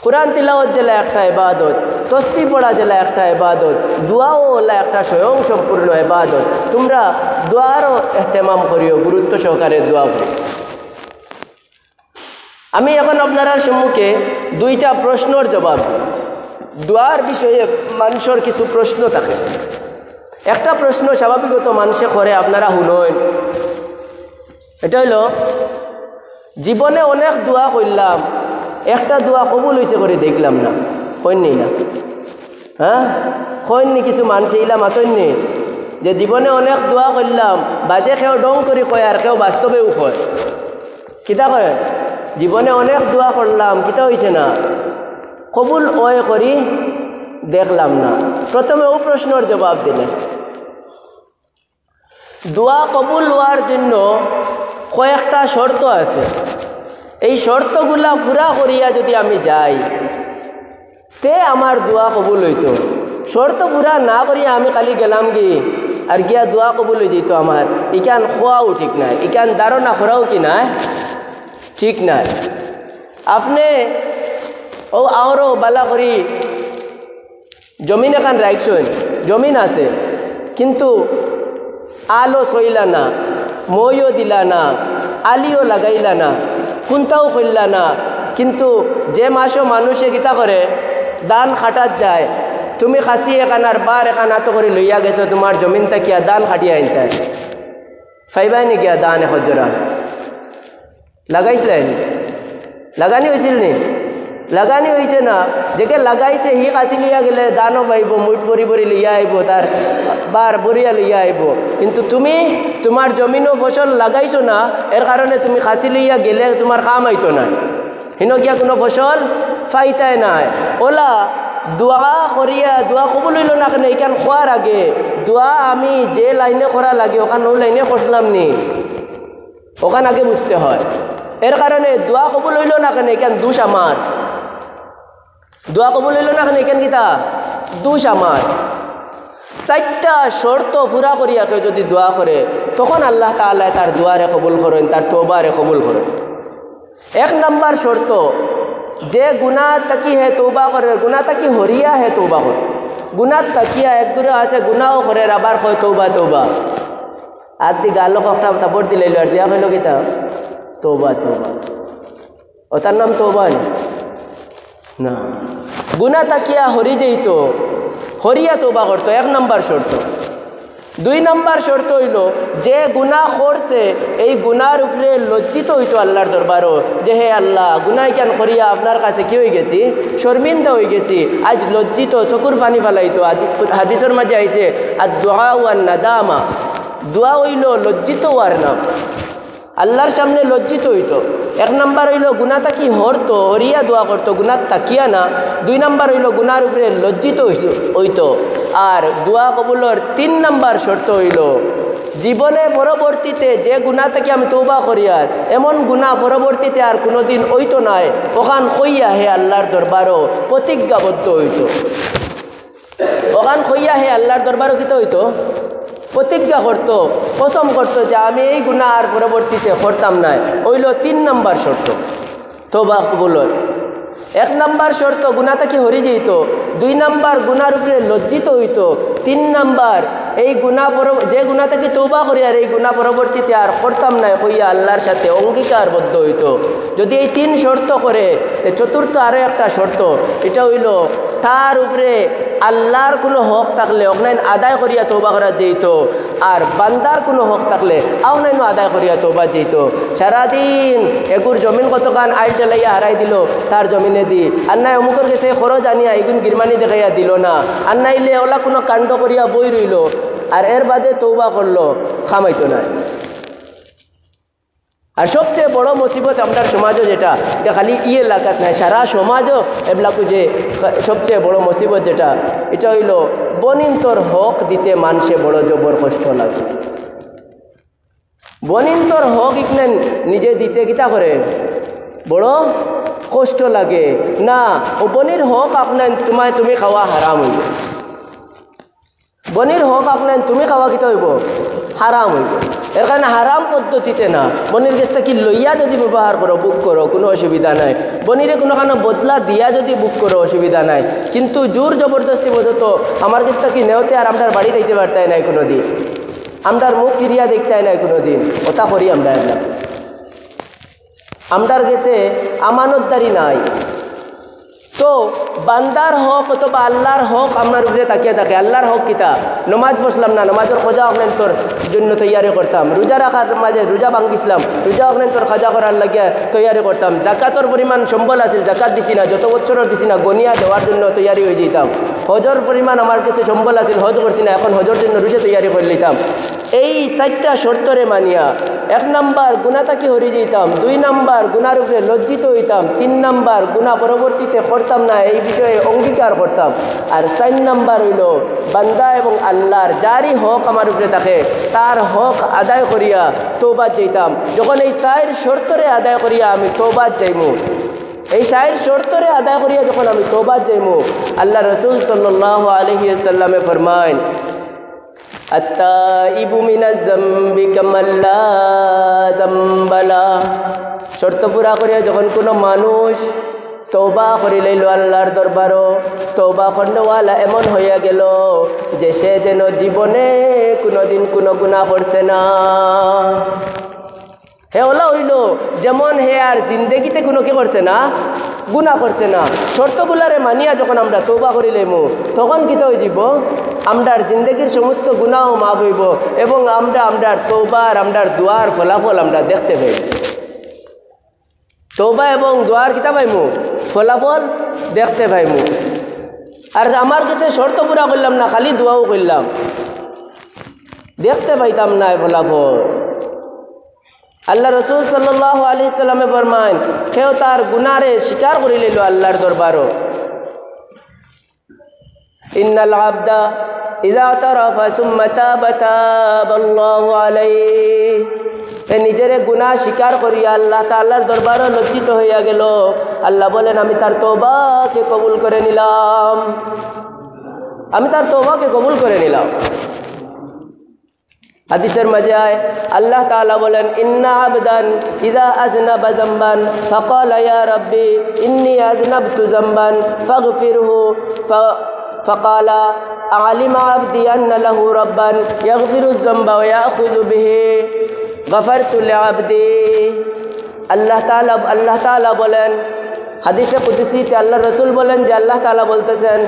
কুরআন তিলাওয়াত জেলা একটা ইবাদত তাসবিহ পড়া জেলা একটা ইবাদত দোয়াও হলো একটা স্বয়ং সম্পূর্ণ ইবাদত তোমরা দোয়ারও ইহতিমাম করিও গুরুত্ব সহকারে দোয়া করো আমি এখন আপনারা সম্মুখে দুইটা প্রশ্নের জবাব দোয়ার বিষয়ে মানুষের কিছু প্রশ্ন থাকে একটা প্রশ্ন স্বাভাবিকত মানুষে করে আপনারা শুনেন এটা হইল জীবনে অনেক দোয়া করলাম একটা দোয়া কবুল হয়েছে করে দেখলাম না কইনি না হ্যাঁ কইনি কিছু মানুষ এইলাম আসেননি যে জীবনে অনেক দোয়া করলাম বাজে কেউ ডং করে কয় আর কেউ বাস্তবেও কয় কিতা কয় জীবনে অনেক দোয়া করলাম কিতা হয়েছে না কবুল ওয়ে করি দেখলাম না প্রথমে ও প্রশ্নের জবাব দিলেন দোয়া কবুল হওয়ার জন্য কয়েকটা শর্ত আছে এই শর্তগুলা পুরা করিয়া যদি আমি যাই তে আমার দোয়া কবুল হইতো শর্ত পুরা না করিয়া আমি খালি গেলাম কি আর গিয়া দোয়া কবুল হয়ে যেত আমার ইকান খোয়াও ঠিক নাই ইকান ধারণা করাও কি নাই ঠিক নাই আপনি ও আরও বালা করি জমিন এখান রাখছেন জমিন আছে কিন্তু আলো সইলা না মইও দিলা না আলিও লাগাইলা না কোনটাও করলা না কিন্তু যে মাসও মানুষে গীতা করে দান খাটাত যায় তুমি খাসি এখান আর বার এখান আত করে লইয়া গেছো তোমার জমিন তাকিয়া দান খাটিয়া আনতায় ফাইবাই নি গিয়া দান এখন জোড়া লাগাইছিলেন লাগানি হয়েছিল নি লাগানি হয়েছে না যেকে লাগাইছে হি কাশি লইয়া গেলে দানও পাইব মুঠ ভরি ভরি লইয়া আইব তার বার বরিয়া লইয়া আইব কিন্তু তুমি তোমার জমিনও ফসল লাগাইছো না এর কারণে তুমি খাসি লইয়া গেলে তোমার কাম আইতো না হিন গিয়া কোনো ফসল ফাইতায় নাই ওলা দোয়া করিয়া দোয়া কবুল হইল না কেন এইখান খোয়ার আগে দোয়া আমি যে লাইনে করা লাগে ওখানে ওই লাইনে করলাম নি ওখান আগে বুঝতে হয়। এর কারণে দোয়া কবুল হইল না কেন এইখান দোষ আমার, দোয়া কবুল হইল না কেন এইখান কিতা দোষ আমার। 4টা শর্ত পুরা করিয়া কেউ যদি দোয়া করে তখন আল্লাহ তাআলা তার দোয়ারে কবুল করেন, তার তওবারে কবুল করেন। 1 নম্বর শর্ত, যে গুনাহ তাকি হে তওবা করে, গুনাহ তাকি হরিয়া হে তওবা করে। গুনাহ তাকিয়া একগুলো আছে গুনাহও করে আবার কয় তওবা তওবা। আর দি গালো একটা তাপড় দিলে আর দিয়া হইল কিতা তওবা তওবা, ও তার নাম তওবা না। গুনাহ তাকিয়া হরি যেত, হরিয়া তওবা করতো, 1 নম্বর শর্ত। 2 নম্বর শর্ত হইল যে গুনাহ করছে এই গুনার উপরে লজ্জিত হইতো আল্লাহর দরবারও, যে হে আল্লাহ গুনাহ কেন করিয়া আপনার কাছে কি হয়ে গেছি, শর্মিন্দা হয়ে গেছি, আজ লজ্জিত, চকুর পানি ফালাইতো। হাদিসের মাঝে আইছে আর দোয়া ওয়ান নাদামা, দোয়া হইল লজ্জিত হওয়ার নাম, আল্লাহর সামনে লজ্জিত হইতো। 1 নম্বর হইল গুনাহ তাকি হরতো, হরিয়া দোয়া করতো, গুনাহ তাকিয়া না। 2 নম্বর হইল গুনার উপরে লজ্জিত হইতো। আর দোয়া কবুলর 3 নম্বর শর্ত হইল জীবনে পরবর্তীতে যে গুনাহ থেকে আমি তওবা করি আর এমন গুনাহ পরবর্তীতে আর কোনোদিন হইতো নাই, ওখান কইয়া হে আল্লাহর দরবারও প্রতিজ্ঞাবদ্ধ হইতো। ওখান কইয়া হে আল্লাহর দরবারও কিতা হইতো, প্রতিজ্ঞা করতো, কসম করতো যে আমি এই গুনাহ আর পরবর্তীতে করতাম না। হইল 3 নম্বর শর্ত তওবা কবুলর। 1 নম্বর শর্ত গুনাহ থেকে হরি যেত, 2 নম্বর গুনার উপরে লজ্জিত হইতো, 3 নম্বর এই গুনাহ যে গুনাহ থেকে তওবা করি আর এই গুনাহ পরবর্তীতে আর করতাম না কইয়া আল্লাহর সাথে অঙ্গীকারবদ্ধ হইতো। যদি এই 3 শর্ত করে, চতুর্থ আরও একটা শর্ত, এটা হইল তার উপরে আল্লাহর কোনো হক থাকলে অনলাইন আদায় করিয়া তওবা করা যেত, আর বান্দার কোনো হক থাকলে অনলাইন আদায় করিয়া তওবা যেত। সারাদিন এগুর জমিন কতখান আইট জ্বালাইয়া হারাই দিল তার জমিনে দি, আর নাই অমুকের কাছে খরচ আনিয়া এগুন গিরমানি দেখাইয়া দিল না, আর নাইলে ওলা কোনো কাণ্ড করিয়া বই রইল, আর এর বাদে তওবা করলো, খামাইতো না। আর সবচেয়ে বড় মুসিবত আমরা সমাজও যেটা খালি এলাকাত নাই, সারা সমাজও এবলাকু যে সবচেয়ে বড় মুসিবত যেটা, এটা হইল বনিন্তর হক দিতে মানুষে বড় জবর কষ্ট লাগে। বনিন্তর হক ইকলেন নিজে দিতে কিতা করে বড় কষ্ট লাগে না, ও বনির হক আপনার তুমি খাওয়া হারাম হইব, বনির হক আপনার তুমি খাওয়া কিতা হইব হারাম হইব। এর কারণে হারাম পদ্ধতিতে না, বনির কাছটা কি লইয়া যদি ব্যবহার করো বুক করো কোনো অসুবিধা নাই, বনিরে কোনো বদলা দিয়া যদি বুক করো অসুবিধা নাই, কিন্তু জোর জবরদস্তি বোঝত আমার কাছটা কি নেওতে আর আমরার বাড়ি দেখতে পারতাই নাই কোনো দিন, আমরার মুখ ফিরিয়া দেখতাই নাই কোনো দিন, ওটা করি আমরা এলাম। আমরার গেছে আমানতদারি নাই, তো বান্দার হক অথবা আল্লাহর হক আমার উপরে তাকিয়ে থাকে। আল্লাহর হক কিতা, নমাজ বসলাম না, নমাজের খোঁজা আপনার তোর জন্য তৈয়ারি করতাম, রোজা রাখার মাঝে রোজা ভাঙ্গিছিলাম, রোজা আপনার তোর খাজা করার লাগিয়ে তৈয়ারি করতাম, জাকাতর পরিমাণ সম্বল আছিল, জাকাত দিছি না, যত বছরের দিছি না, গনিয়া দেওয়ার জন্য তৈয়ারি হয়ে যেতাম, হজর পরিমাণ আমার কাছে সম্বল আছিল, হজ করছি না, এখন হজর জন্য রুশে তৈয়ারি করে নিতাম। এই 4টা শর্তরে মানিয়া 1 নম্বর গুনাহ তাকি হরি যেতাম, 2 নম্বর গুনার উপরে লজ্জিত হইতাম, 3 নম্বর গুনাহ পরবর্তীতে করতাম না এই বিষয়ে অঙ্গীকার করতাম, আর 4 নম্বর হইল বান্দা এবং আল্লাহর যারই হক আমার উপরে থাকে তার হক আদায় করিয়া তওবাত যেতাম। যখন এই 4 শর্তরে আদায় করিয়া আমি তওবাত যাইমু, এই 4 শর্তরে আদায় করিয়া যখন আমি তওবাত যাইমু, আল্লাহ রসুল সাল্লাল্লাহু আলাইহি ওয়াসাল্লামে ফরমায়েন আত্তাইবু মিনাজ যামবি কামাল্লা যামবালা। শর্ত পুরা করিয়া যখন কোনো মানুষ তওবা করি লইল আল্লাহর দরবারও, তওবা খণ্ডওয়ালা এমন হইয়া গেল যে সে যেন জীবনে কোনোদিন কোনো গুনাহ করছে না। হে ওলা হইল যেমন হে আর জিন্দেগিতে কোনো কি করছে না, গুনাহ করছে না। শর্তগুলারে মানিয়া যখন আমরা তওবা করি লইমু তখন কিতা হয়ে যাব, আমরার জিন্দগির সমস্ত গুনাহ মাফ হইব এবং আমরা আমরার তওবার আমরার দোয়ার ফলাফল আমরা দেখতে পাই। তওবা এবং দোয়ার কিতা পাইমু, ফলাফল দেখতে পাইমু। আর আমার কাছে শর্ত পুরা করলাম না, খালি দোয়াও করলাম, দেখতে পাইতাম না ফলাফল। আল্লাহ রসুল সাল্লাল্লাহু আলাইহি সাল্লামে ফরমান কেউ তার গুনারে স্বীকার করে লইল আল্লাহর দরবারও, ইন্নাল আবদা ইযা তারাফা সুম্মা তাবা তাবাল্লাহু আলাইহি। এ নিজের গুনাহ স্বীকার করিয়া আল্লাহ তাআলার দরবারে লজ্জিত হইয়া গেল। আল্লাহ বলেন আমি তার তওবাকে কবুল করে নিলাম, আমি তার তওবাকে কবুল করে নিলাম। হাদিসের মাঝে আয় আল্লাহ তাআলা বলেন ইন্না আবদান ইযা আযনাবা যামবান ফাকালা ইয়া রাব্বি ইন্নী আযনাবতু যামবান ফাগফিরহু ফাকালা আলিমা আবদি আন্না লাহু রাব্বান ইয়াগফিরু যামবা ওয়া ইয়াখুযু বিহি গফারতু লিআবদি। আল্লাহ তাআলা বলেন হাদিসে কুদসিতে আল্লাহ রসুল বলেন যে আল্লাহ তাআলা বলতেছেন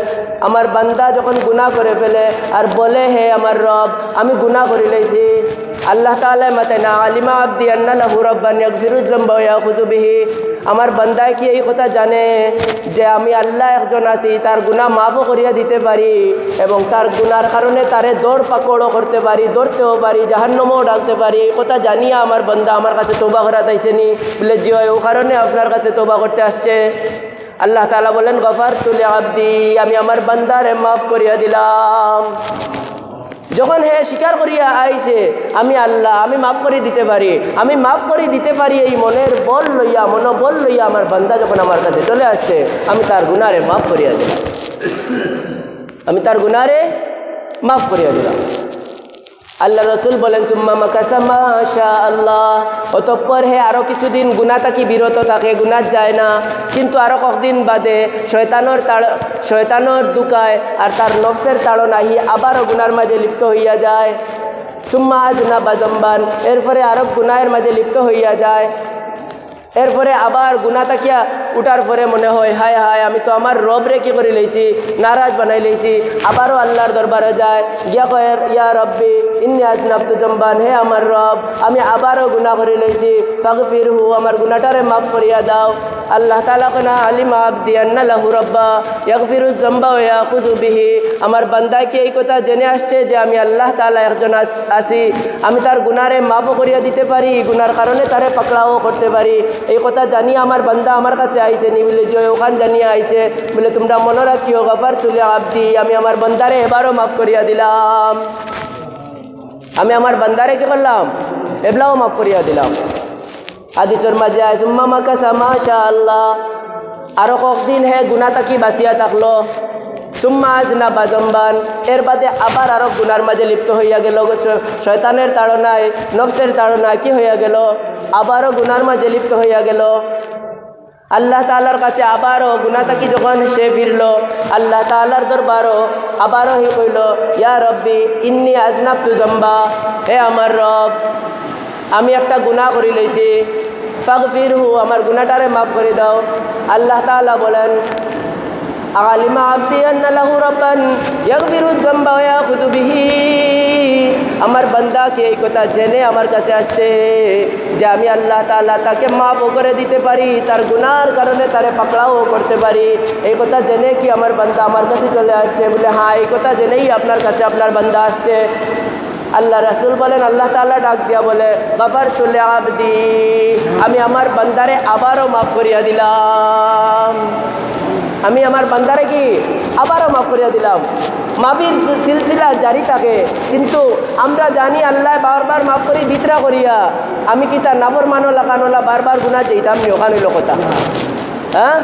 আমার বান্দা যখন গুনাহ করে ফেলে আর বলে হে আমার রব আমি গুনাহ করে লইছি, আল্লাহ তাআলা মাতায় না আলিমা আবদি আন্না লাহু রাব্বান ইয়াগফিরু যামবা ওয়া ইয়াখুযু বিহি। আমার বান্দায় কি এই কথা জানে যে আমি আল্লাহ একজন আছি, তার গুনাহ মাফও করিয়া দিতে পারি এবং তার গুনার কারণে তারে দৌড় পাকড়ও করতে পারি, ধরতেও পারি, জাহান্নামেও ডাকতে পারি। এই কথা জানিয়া আমার বান্দা আমার কাছে তওবা করা তাইছেনি বলে জি হয়, ও কারণে আপনার কাছে তওবা করতে আসছে। আল্লাহ তাআলা বলেন গফারতু লিআবদি, আমি আমার বান্দারে মাফ করিয়া দিলাম। যখন হে স্বীকার করিয়া আইছে আমি আল্লাহ আমি মাফ করে দিতে পারি, আমি মাফ করে দিতে পারি, এই মনের বল লইয়া মনোবল লইয়া আমার বান্দা যখন আমার কাছে চলে আসছে আমি তার গুনারে মাফ করিয়া দিলাম, আমি তার গুনারে মাফ করিয়া দিলাম। আল্লাহ রসুল বলেন সুম্মা মাকাসা মাশা আল্লাহ, অতঃপর হে আরও কিছুদিন গুনাহ থাকি বিরত থাকে, গুনাহ যায় না, কিন্তু আরও কয়েকদিন বাদে শয়তানোর দুকায় আর তার নফসের তাড়নাহি আবারও গুনার মাঝে লিপ্ত হইয়া যায়। সুম্মা আযনাবা যামবান, এরপরে আরও গুনাহের মাঝে লিপ্ত হইয়া যায়। এরপরে আবার গুনাহ তাকিয়া উঠার পরে মনে হয় হায় হায় আমি তো আমার রবরে কি করে লইছি, নারাজ বানাই লইছি। আবারও আল্লাহর দরবারে যায়, গিয়া কয় ইয়া রব্বি ইন্নী আযনাবতু যামবান, হে আমার রব আমি আবারও গুনাহ করে লইছি, ফাগফিরহু, আমার গুনাহটারে মাফ করিয়া দাও। আল্লাহ তাআলা কনা আলিমা আবদি আন্না লাহু রাব্বা ইয়াগফিরু যামবা ওয়া ইয়াখুযু বিহি। আমার বান্দা কি এই কথা জেনে আসছে যে আমি আল্লাহ তাআলা একজন আছি, আমি তার গুনাহরে মাফও করিয়া দিতে পারি, গুনার কারণে তারে পাকড়াও করতে পারি। এই কথা জানিয়ে আমার বান্দা আমার কাছে আইছে নি বলে যে ওখান জানিয়ে আইছে বলে তোমরা মনে রাখিও গফারতু লিআবদি, আমি আমার বান্দারে এবারও মাফ করিয়া দিলাম, আমি আমার বান্দারে কি করলাম এবলাও মাফ করিয়া দিলাম। হাদিসের মাঝে আয় সুম্মা মাকাসা মাশা আল্লাহ, আরও কয়েকদিন হে গুনাহ থাকি বাঁচিয়া থাকলো। সুম্মা আযনাবা যামবান, এর বাদে আবার আরও গুনার মাঝে লিপ্ত হইয়া গেল, শয়তানের তাড়নায় নফসের তাড়নায় কি হইয়া গেল, আবারও গুনার মাঝে লিপ্ত হইয়া গেল। আল্লাহ তাআলার কাছে আবারও গুনাহ থাকি যখন সে ফিরল, আল্লাহ তাআলার দরবারও আবারও হি কইল ইয়া রব্বি ইন্নী আযনাবতু যামবা, হে আমার রব আমি একটা গুনাহ করে লইছি, ফাগফিরহু, আমার গুনাহটারে মাফ করে দাও। আল্লাহ তাআলা বলেন আলিমা আবদি আন্না লাহু রাব্বান ইয়াগফিরু যামবা ওয়া ইয়াখুযু বিহি। আমার বান্দা কি এই কথা জেনে আমার কাছে আসছে যে আমি আল্লাহ তাআলা তাকে মাফও করে দিতে পারি, তার গুনার কারণে তারে পাকড়াও করতে পারি, এই কথা জেনে কি আমার বান্দা আমার কাছে চলে আসছে বলে হ্যাঁ এই কথা জেনেই আপনার কাছে আপনার বান্দা আসছে। আল্লাহ রাসূল বলেন আল্লাহ তাআলা ডাক দিয়া বলে গফারতু লিআবদি, আমি আমার বান্দারে আবারও মাফ করিয়া দিলাম, আমি আমার বান্দারে কি আবারও মাফ করিয়া দিলাম। মাফির সিলসিলা জারি থাকে, কিন্তু আমরা জানি আল্লাহ বারবার মাফ করি দিতরা করিয়া, আমি কি তার নাফরমানো লাগানোলা বারবার গুনাহ যেতাম নি, ওখানে হইল কথা। হ্যাঁ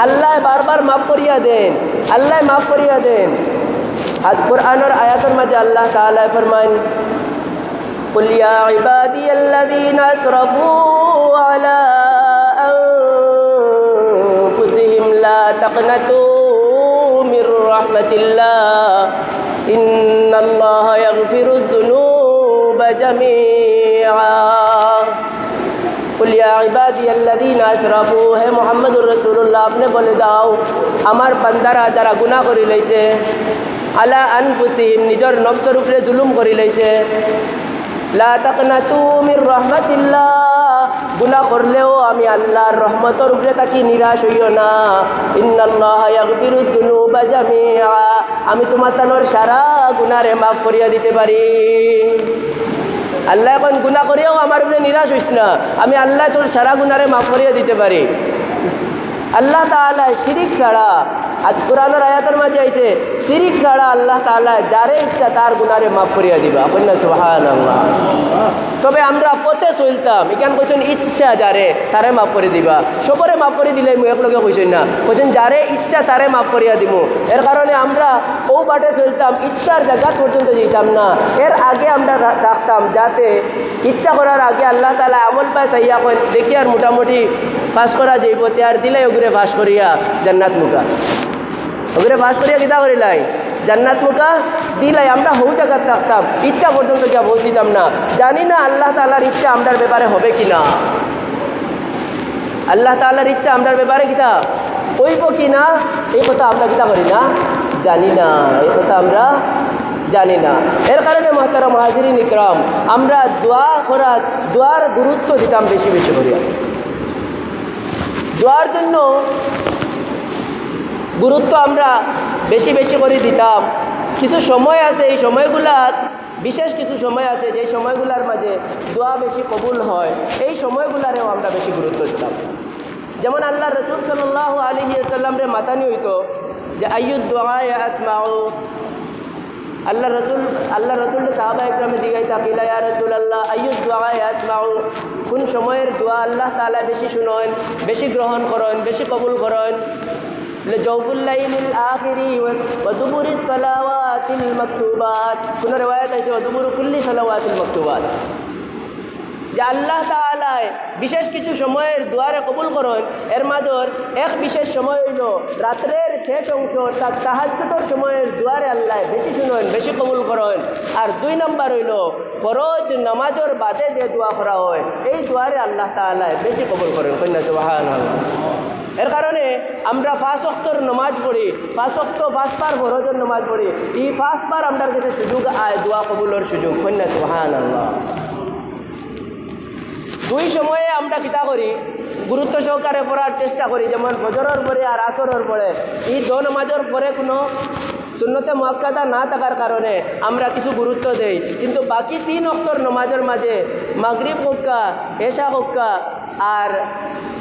আল্লাহ বারবার মাফ করিয়া দেন, আল্লাহ মাফ করিয়া দেন। আর কোরআনের আয়াতের মাঝে আল্লাহ তাআলা ফরমান কুল ইয়া ইবাদিয়াল্লাযীনা আসরাফু আলা আনফুসিহিম লা তাকনাতু মির রাহমাতিল্লাহ ইন্নাল্লাহা ইয়াগফিরুয যুনুবা জামিআ। কুল ইয়া ইবাদিয়াল্লাযীনা আসরাফু, হে মুহাম্মদুর রাসূলুল্লাহ আপনি বলে দাও আমার বান্দারা যারা গুনাহ করে লইছে, আলা আনফুসিহিম নিজের নফসের উপরে জুলুম করে লইছে, লা তাকনাতু মির রাহমাতিল্লাহ, গুনাহ করলেও আমি আল্লাহর রহমতের উপরে তাকি নিরাশ হইও না, ইন্নাল্লাহা ইয়াগফিরু যুনুবা জামিআ, আমি তোমার তানোর সারা গুনাহরে মাফ করিয়া দিতে পারি। আল্লাহ এখন গুনাহ করিয়াও আমার উপরে নিরাশ হইস না, আমি আল্লাহ তোর সারা গুনাহরে মাফ করিয়া দিতে পারি। আল্লাহ তাআলা শিরিক ছাড়া আজ কোরআনের আয়াতের মাঝে আইছে শিরিক ছাড়া আল্লাহ তাআলা যারে ইচ্ছা তার গুনারে মাফ করিয়া দিবা, কন্যা সুবহানাল্লাহ। তবে আমরা পথে চলতাম, এখান কইছেন ইচ্ছা যারে তারে মাফ করে দিবা, সবরে মাফ করে দিলে মুই একলগে কইছেন না, কইছেন যারে ইচ্ছা তারে মাফ করিয়া দিব। এর কারণে আমরা ও বাটে চলতাম, ইচ্ছার জায়গা পর্যন্ত যেতাম না, এর আগে আমরা রাখতাম যাতে ইচ্ছা করার আগে আল্লাহ তাআলা আমল পায় চাইয়া কই দেখি আর মোটামুটি পাস করা যাইব, আর দিলে ওগুরে পাস করিয়া জান্নাত মুখা, ওগুরে পাস করিয়া কিতা করিলাই জান্নাত মুখা দিলাই। আমরা হৌ জায়গাত থাকতাম, ইচ্ছা পর্যন্ত যা পৌঁছিতাম না। জানি না আল্লাহ তাআলার ইচ্ছা আমরার ব্যাপারে হবে কিনা, আল্লাহ তাআলার ইচ্ছা আমরার ব্যাপারে কিতা হইব কিনা, এই কথা আমরা কিতা করি না, জানি না, এই কথা আমরা জানি না। এর কারণে মুহতারাম হাজিরিন ইকরাম, আমরা দোয়া করা, দোয়ার গুরুত্ব দিতাম বেশি বেশি করিয়া, দোয়ার জন্য গুরুত্ব আমরা বেশি বেশি করে দিতাম। কিছু সময় আছে, এই সময়গুলার বিশেষ কিছু সময় আছে যে সময়গুলার মাঝে দোয়া বেশি কবুল হয়, এই সময়গুলারেও আমরা বেশি গুরুত্ব দিতাম। যেমন আল্লাহ রসুল সাল্লাল্লাহু আলাইহি ওয়াসাল্লাম রে মাতানি হইতো যে আইয়ুদ দোয়া আসমাউ, আল্লাহ রসুল সাহাবা ইকরামে জিজ্ঞাসা কিলা ইয়া রাসূলুল্লাহ আইয়ুদ দোয়া আসমাউ, কোন সময়ের দোয়া আল্লাহ তাআলা বেশি শুনেন, বেশি গ্রহণ করেন, বেশি কবুল করেন? জওফুল লাইলিল আখিরি ওয়া দুবুরিস সালাওয়াতিল মাকতুবাত, কোন রিওয়ায়াত আছে ওয়া দুবুরু কুল্লি সালাওয়াতিল মাকতুবাত, যে আল্লাহ তাআলা বিশেষ কিছু সময়ের দুয়ারে কবুল করেন। এর মাঝর এক বিশেষ সময় হইল রাত্রের শেষ অংশ, তার তাহাজ্জুদের সময়ের দুয়ারে আল্লাহ বেশি শুনেন, বেশি কবুল করেন। আর 2 নম্বর হইল ফরজ নামাজের বাদে যে দোয়া করা হয়, এই দুয়ারে আল্লাহ তাআলা বেশি কবুল করেন, কন্যা সুবহানাল্লাহ। এর কারণে আমরা 5 ওয়াক্তের নামাজ পড়ি, 5 ওয়াক্ত 5 বার ফরজের নামাজ পড়ি, এই 5 বার আমাদের কাছে সুযোগ আয় দোয়া কবুলের সুযোগ, কন্যা সুবহানাল্লাহ। 2 সময়ে আমরা কিতা করি, গুরুত্ব সহকারে পড়ার চেষ্টা করি, যেমন ফজরের পরে আর আসরের পরে। এই 2 নামাজের পরে কোনো সুন্নতে মুআক্কাদা না থাকার কারণে আমরা কিছু গুরুত্ব দেই, কিন্তু বাকি 3 ওয়াক্তের নামাজের মাঝে মাগরিব হোক্কা, এশা হোক্কা আর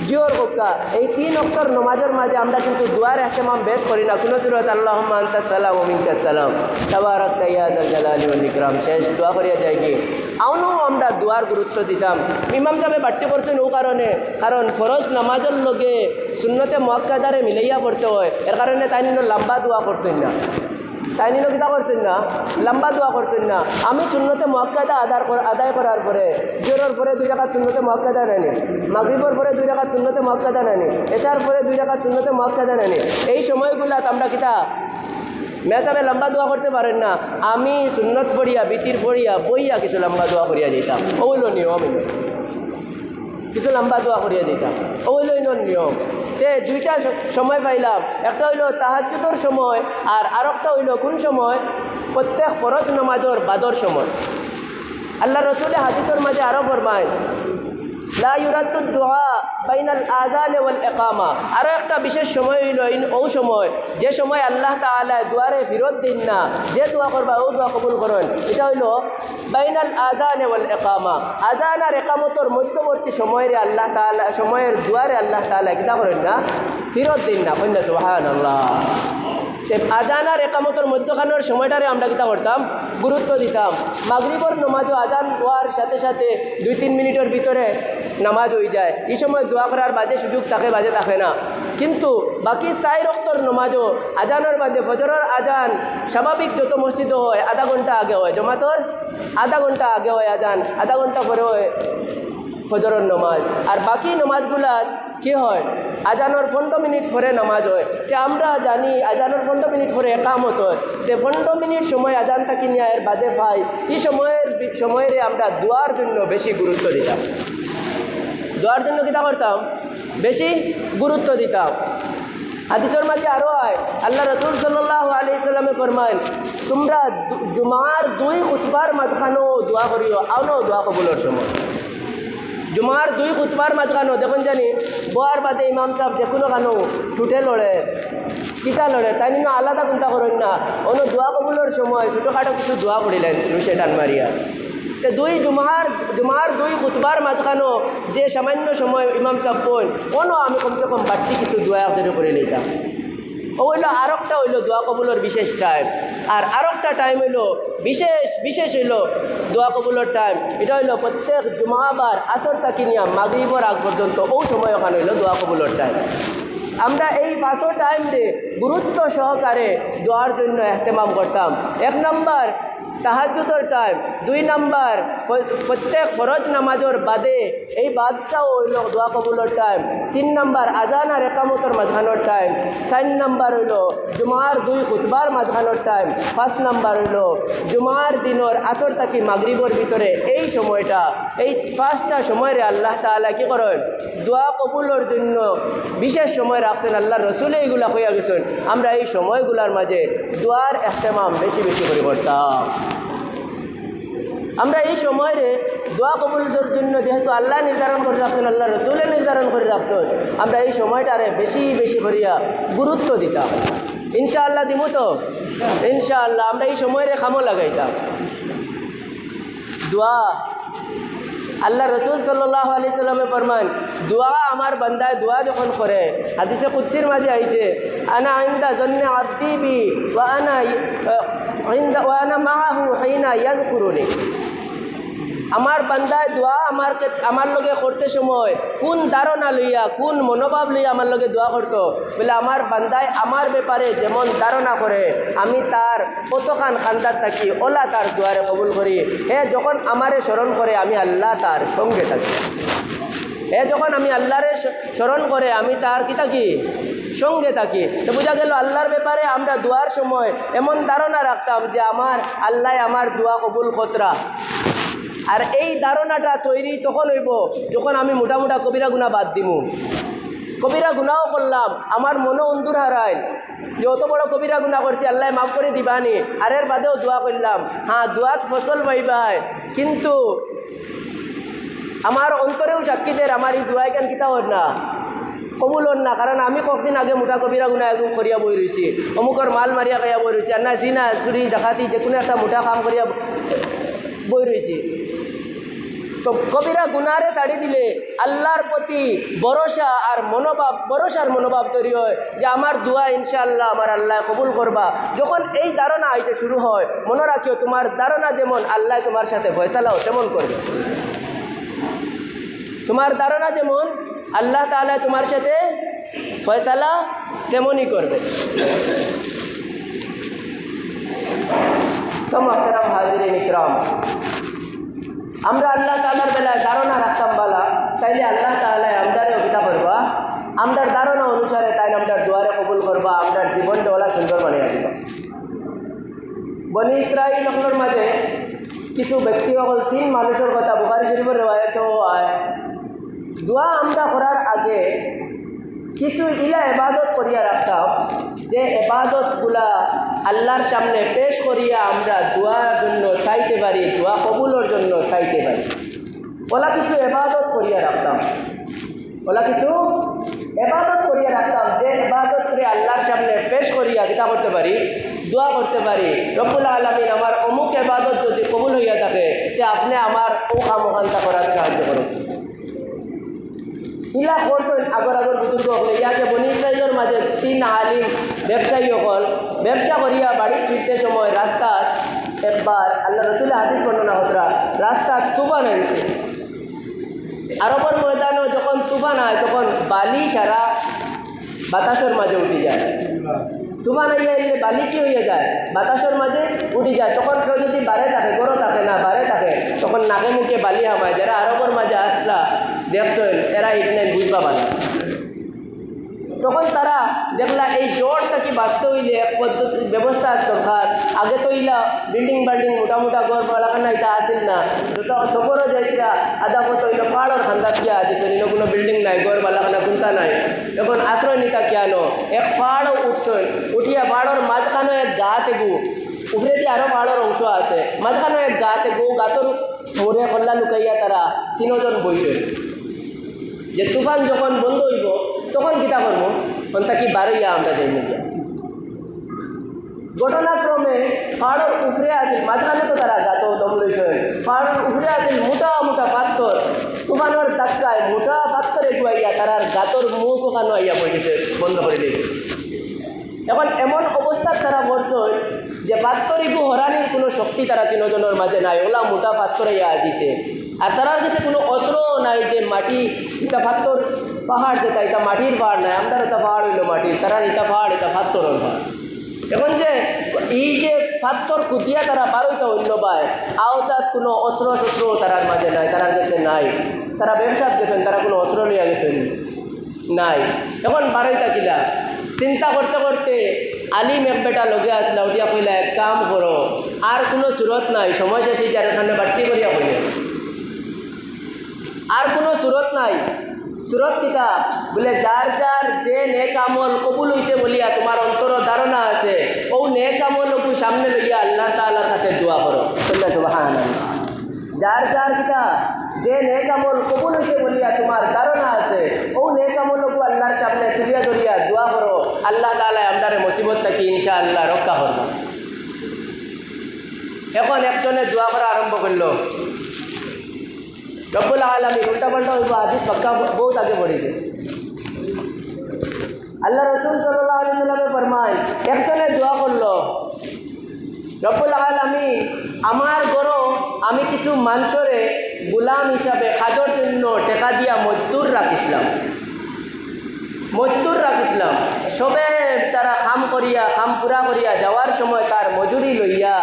জোহর হোক্কা, এই 3 ওয়াক্তের নামাজের মাঝে আমরা কিন্তু দোয়ার ইহতিমাম বেশ করি না। কোনো সুরত আল্লাহুম্মা আনতাস সালাম ওয়া মিনকাস সালাম তাবারাকতা ইয়া যাল জালালি ওয়াল ইকরাম শেষ দোয়া করিয়া যায় কি, আউনো আমরা দোয়ার গুরুত্ব দিতাম। ইমাম সাহেব বাড়তে করছেন ও কারণে, কারণ ফরজ নামাজের লগে সুন্নতে মুআক্কাদারে মিলাইয়া পড়তে হয়, এর কারণে তাই লম্বা দোয়া করছেন না, তাই কিতা করছেন না, লম্বা দোয়া করছেন না। আমি সুন্নতে মুআক্কাদা আদায় করার পরে জোহরের পরে 2 রাকাত সুন্নতে মুআক্কাদা নেনি, মাগরিবের পরে 2 রাকাত সুন্নতে মুআক্কাদা নেনি, এশার পরে 2 রাকাত সুন্নতে মুআক্কাদা নেনি। এই সময়গুলাত আমরা কিতা মেসাবে লম্বা দোয়া করতে পারেন না, আমি সুন্নত পড়িয়া বিতির পড়িয়া বইয়া কিছু লম্বা দোয়া করিয়া যেতাম, ওইল নিয়ম, কিছু লম্বা দোয়া করিয়া যেতাম, ওইল নিয়ম। তে 2টা সময় পাইলাম, একটা হইল তাহাজ্জুদের সময় আর আরেকটা হইল কোন সময়, প্রত্যেক ফরজ নামাজের বাদর সময়। আল্লাহ রসুলের হাদিসের মাঝে আরও ফরমায় লা ইউরাদ্দু দুআ বাইনাল আযান ওয়াল ইকামা, আরও একটা বিশেষ সময় হইল ও সময় যে সময় আল্লাহ তাআলা দুয়ারে ফিরত দিন না, যে দোয়া করবা ও দোয়া কবুল করেন, এটা হইল বাইনাল আযান ওয়াল ইকামা, আযান আর ইকামতের মধ্যবর্তী সময়ের আল্লাহ তাআলা সময়ের দুয়ারে আল্লাহ তাআলা কিতা করেন না, ফিরত দিন না, কন্যা সুবহানাল্লাহ। আজান আর একামতের মধ্যখানের সময়টারে আমরা কিতা করতাম, গুরুত্ব দিতাম। মাগরিবর নামাজও আজান হওয়ার সাথে সাথে 2-3 মিনিটের ভিতরে নামাজ হয়ে যায়, এই সময় দোয়া করার বাজে সুযোগ থাকে, বাজে থাকে না। কিন্তু বাকি 4 ওয়াক্তের নামাজও আজানের বাদে ফজরের আজান স্বাভাবিক যত মসজিদও হয় আধা ঘন্টা আগে হয়, জমাতর আধা ঘন্টা আগে হয় আজান, আধা ঘন্টা পরে হয় ফজরের নামাজ। আর বাকি নামাজগুলার কি হয়, আজানোর 15 মিনিট পরে নামাজ হয়। তে আমরা জানি আজানোর 15 মিনিট পরে একামত হয়, তে 15 মিনিট সময় আজানটা কিনিয়া এর বাদে পাই, এই সময়ের আমরা দোয়ার জন্য বেশি গুরুত্ব দিতাম, দোয়ার জন্য কিতা করতাম, বেশি গুরুত্ব দিতাম। হাদিসের মাঝে আরও হয় আল্লাহ রসুল সাল্লাল্লাহু আলাইহি ওয়াসাল্লামে ফরমায় তোমরা জুমার 2 খুতবার মাঝখানেও দোয়া করিও, আউনো দোয়া কবুলের সময়। জুমার 2 খুতবার মাঝখানো দেখুন জানি বোয়ার বাদে ইমাম সাহেব যে কোনো কানো ঠুটে লড়ে, কিতা লড়ে, তাই নিয়ে আলাদা চিন্তা করেন না, অন্য দোয়া কবুলের সময় ছোটোখাটো কিছু দোয়া করিলেন রুশে টান মারিয়া। তো জুমার 2 খুতবার মাঝখানো যে সামান্য সময় ইমাম সাহেব কোন আমি কমসে কম বাড়তি কিছু দোয়া যদি করে নিতাম, ও হইলো আর একটা হইলো দোয়া কবুলের বিশেষ টাইম। আর আরেকটা টাইম হইলো বিশেষ হইলো দোয়া কবুলের টাইম। এটা হইলো প্রত্যেক জুমাবার আসর থাকি নিয়ে মাগরিবের আগ পর্যন্ত ও সময় ওখানে হইলো দোয়া কবুলের টাইম। আমরা এই 5টা টাইমে গুরুত্ব সহকারে দোয়ার জন্য এহতেমাম করতাম। 1 নম্বর তাহাজ্জুদের টাইম, 2 নম্বর প্রত্যেক ফরজ নামাজের বাদে এই বাদটাও হইল দোয়া কবুলের টাইম, 3 নম্বর আজান আর একামতের মাঝখানোর টাইম, 4 নম্বর হইল জুমার 2 খুতবার মাঝখানোর টাইম, 5 নম্বর হইল জুমার দিনের আসর থাকি মাগরিবের ভিতরে এই সময়টা। এই 5টা সময়ের আল্লাহ তাআলা কি করেন দোয়া কবুলের জন্য বিশেষ সময় রাখছেন। আল্লাহ রসুল এইগুলা হইয়া গেছেন। আমরা এই সময়গুলার মাঝে দোয়ার এহতেমাম বেশি করে করতাম। আমরা এই সময়ে দোয়া কবুলের জন্য যেহেতু আল্লাহ নির্ধারণ করে রাখছেন, আল্লাহ রসুলে নির্ধারণ করে রাখছেন, আমরা এই সময়টারে বেশি করিয়া গুরুত্ব দিতাম। ইনশাআল্লাহ দিব তো? ইনশাআল্লাহ আমরা এই সময়ের খামো লাগাইতাম। দোয়া আল্লাহ রসুল সাল্লাল্লাহু আলাইহি সাল্লামে ফরমান, দোয়া আমার বান্দায় দোয়া যখন করে, হাদিসে কুদসির মাঝে আইছে, আনা ইনদা জন্নে আবদি বি ওয়া আনা মাআহু হিনা ইয়াযকুরুনি। আমার বান্দায় দোয়া আমার লগে করতে সময় কোন ধারণা লইয়া কোন মনোভাব লইয়া আমার লগে দোয়া করতো, বলে আমার বান্দায় আমার ব্যাপারে যেমন ধারণা করে আমি তার কতখান খান্দার থাকি ওলা তার দোয়ারে কবুল করি। যখন আমারে স্মরণ করে আমি আল্লাহ তার সঙ্গে থাকি। যখন আমি আল্লাহরে স্মরণ করে আমি তার কি থাকি সঙ্গে থাকি। তো বোঝা গেল আল্লাহর ব্যাপারে আমরা দোয়ার সময় এমন ধারণা রাখতাম যে আমার আল্লাহ আমার দোয়া কবুল কতরা। আর এই ধারণাটা তৈরি তখন হইব যখন আমি মোটা কবিরা গুনাহ বাদ দিমু। কবিরা গুনাহও করলাম, আমার মনও অন্ধুর হারাইল যে অত বড় কবিরা গুনাহ করছি, আল্লাহ মাফ করে দিবানি। আর এর বাদেও দোয়া করলাম, হ্যাঁ দোয়াত ফসল পাইবাই, কিন্তু আমার অন্তরেও সাক্ষীদের আমার এই দোয়াই কেন কিতা হন না কবুল হন না। কারণ আমি কতদিন আগে মোটা কবিরা গুনাহ একদম করিয়া বই রয়েছি, অমুকর মাল মারিয়া খাইয়া বই রয়েছি, আর না জিনা চুরি ডাকাতি যে কোনো একটা মোটা কাম করিয়া বই রয়েছি। তো কবিরা গুনারে ছাড়ি দিলে আল্লাহর প্রতি ভরসার মনোভাব তৈরি হয় যে আমার দোয়া ইনশাআল্লাহ আমার আল্লাহ কবুল করবা। যখন এই ধারণা আইতে শুরু হয়, মনে রাখিও তোমার ধারণা যেমন আল্লাহ তোমার সাথে ফয়সালাও তেমন করবে। তোমার ধারণা যেমন আল্লাহ তাআলা তোমার সাথে ফয়সালা তেমনই করবে। তো মুহতারাম হাজিরিন ইকরাম, আমরা আল্লাহ তাআলার বেলায় ধারণা রাখতাম বালা, তাইলে আল্লাহ তাআলা আমদারে অভিতা করবা, আমদার ধারণা অনুসারে তাই আমদার দোয়ারে কবুল করবা, আমদার জীবনটা ওলা সুন্দর বানিয়ে দিবা। বনি ইসরাইল সকলের মাঝে কিছু ব্যক্তি সকল 3 মানুষের কথা বুখারী শরীফের রিওয়ায়াতেও আয়। দোয়া আমরা করার আগে কিছু ইলা ইবাদত করিয়া রাখতাম, যে ইবাদতগুলা আল্লাহর সামনে পেশ করিয়া আমরা দোয়ার জন্য চাইতে পারি, দোয়া কবুলের জন্য চাইতে পারি। ওলা কিছু ইবাদত করিয়া রাখতাম, যে ইবাদত করে আল্লাহর সামনে পেশ করিয়া কিতা করতে পারি, দোয়া করতে পারি, রব্বুল আলামিন আমার অমুক ইবাদত যদি কবুল হইয়া থাকে যে আপনি আমার ও কামকান্তা করার সাহায্য করেন। ইলা করতেন আগর বুজুর্গ হলে ইয়াকে বনি ইসরাইলের মাঝে 3 আলিম ব্যবসায়ী হল ব্যবসা করিয়া বাড়ি ফিরতে সময় রাস্তা একবার আল্লাহ রসুলের হাদিস বর্ণনা হতরা রাস্তা তুফান আনছে। আরবের ময়দানও যখন তুফান হয় তখন বালি সারা বাতাসের মাঝে উঠে যায়। তুফান হইয়া এলে বালি কি হইয়া যায়, বাতাসের মাঝে উঠে যায়। তখন কেউ যদি বারে থাকে গরো থাকে না বারে থাকে তখন নাকে মুখে বালি হামায়। যারা আরবের মাঝে আসলা দেখছেন এরা এখানে বুঝবা পারে। তখন তারা দেখলা এই জোরটা কি বাঁচতে হইলে এক পদ্ধতি ব্যবস্থা দরকার। আগে তো ইলা বিল্ডিং মোটা ঘর বালাখানা এটা আসিল না, যত সফরও যাইতা আধা মতো হইলো পাহাড়ের খান্দা কিয়া আছে, কোনো বিল্ডিং নাই, ঘর বালাখানা কোনটা নাই। এখন আশ্রয় নিতা কিয়ানো এক পাহাড়ও উঠছেন, উঠিয়া পাহাড়ের মাঝখানে এক গাতে গু, উপরে দিয়ে আরও পাহাড়ের অংশ আছে, মাঝখানে এক গাতে গু, গাতর মোড়ে কল্লা লুকাইয়া তারা 3 জন বইছে। যে তুফান যখন বন্ধ হইব তখন কিতা করবো অন্তা কি বারইয়া আমরা যাই গিয়া। ঘটনাক্রমে পাহাড়ের উপরে আছে, মাঝখানে তো তারা গাত দম লইছেন, পাহাড়ের উপরে আছে মোটা পাথর, তুফানের ধাক্কায় মোটা পাথরে গুয়াইয়া তারার গাতর মুখ ওখানে আইয়া পড়েছে, বন্ধ করে দিয়েছে। এখন এমন অবস্থার তারা বলছেন যে পাত্তরিকু হরানির কোনো শক্তি তারা তিনজনের মাঝে নাই, ওলা মোটা পাত্তর ইয়া দিছে। আর তারার কাছে কোনো অস্ত্রও নাই যে মাটি এটা পাত্তর পাহাড় যেটা এটা মাটির পাহাড় নাই, আমরা এটা পাহাড় হইল মাটির, তারা এটা পাহাড় এটা পাত্তরের পাহাড়। এখন যে এই যে পাত্তর কুতিয়া তারা পারইতে অন্য পায় আওতাত কোনো অস্ত্র শস্ত্র তারার মাঝে নাই, তারার কাছে নাই। তারা ব্যবসাত গেছেন, তারা কোনো অস্ত্র লইয়া গেছেন নাই। এখন বারইতা কিলা চিন্তা করতে করতে আলিম এক বেটা লগে আসলা, উঠিয়া কইলা এক কাম করো, আর কোনো সুরত নাই, সময় শেষে যার এখানে বাড়তি করিয়া কইলে আর কোনো সুরত নাই। সুরত কিতা বলে যার যার যে নেক আমল কবুল হইছে বলিয়া তোমার অন্তর ধারণা আছে, ও নেক আমলকে সামনে লইয়া আল্লাহ তাআলার কাছে দোয়া করো। সুবহানাল্লাহ। যার যার কিতা যে নেক আমল কবুল হইছে বলিয়া তোমার ধারণা আছে, ও নেক আমলকে আল্লাহর সামনে তুলিয়া ধরিয়া দোয়া করো, আল্লাহ তাআলা আমদারে মুসিবত থাকি ইনশাআল্লাহ রক্ষা করবে। এখন একজনে দোয়া করা আরম্ভ করলো, রব্বুল আলামিন উল্টা পাল্টা হইব হাদিস পাক্কা বহুত আগে পড়েছে। আল্লাহ রাসূল সাল্লাল্লাহু আলাইহি সাল্লামে ফরমায়, একজনে দোয়া করলো, রব্বুল আলামিন আমার গরো আমি কিছু মানুষরে গোলাম হিসাবে কাজের জন্য টাকা দিয়া মজদুর রাখিছিলাম, সবে তারা কাম করিয়া কাম পুরা করিয়া যাওয়ার সময় তার মজুরি লইয়া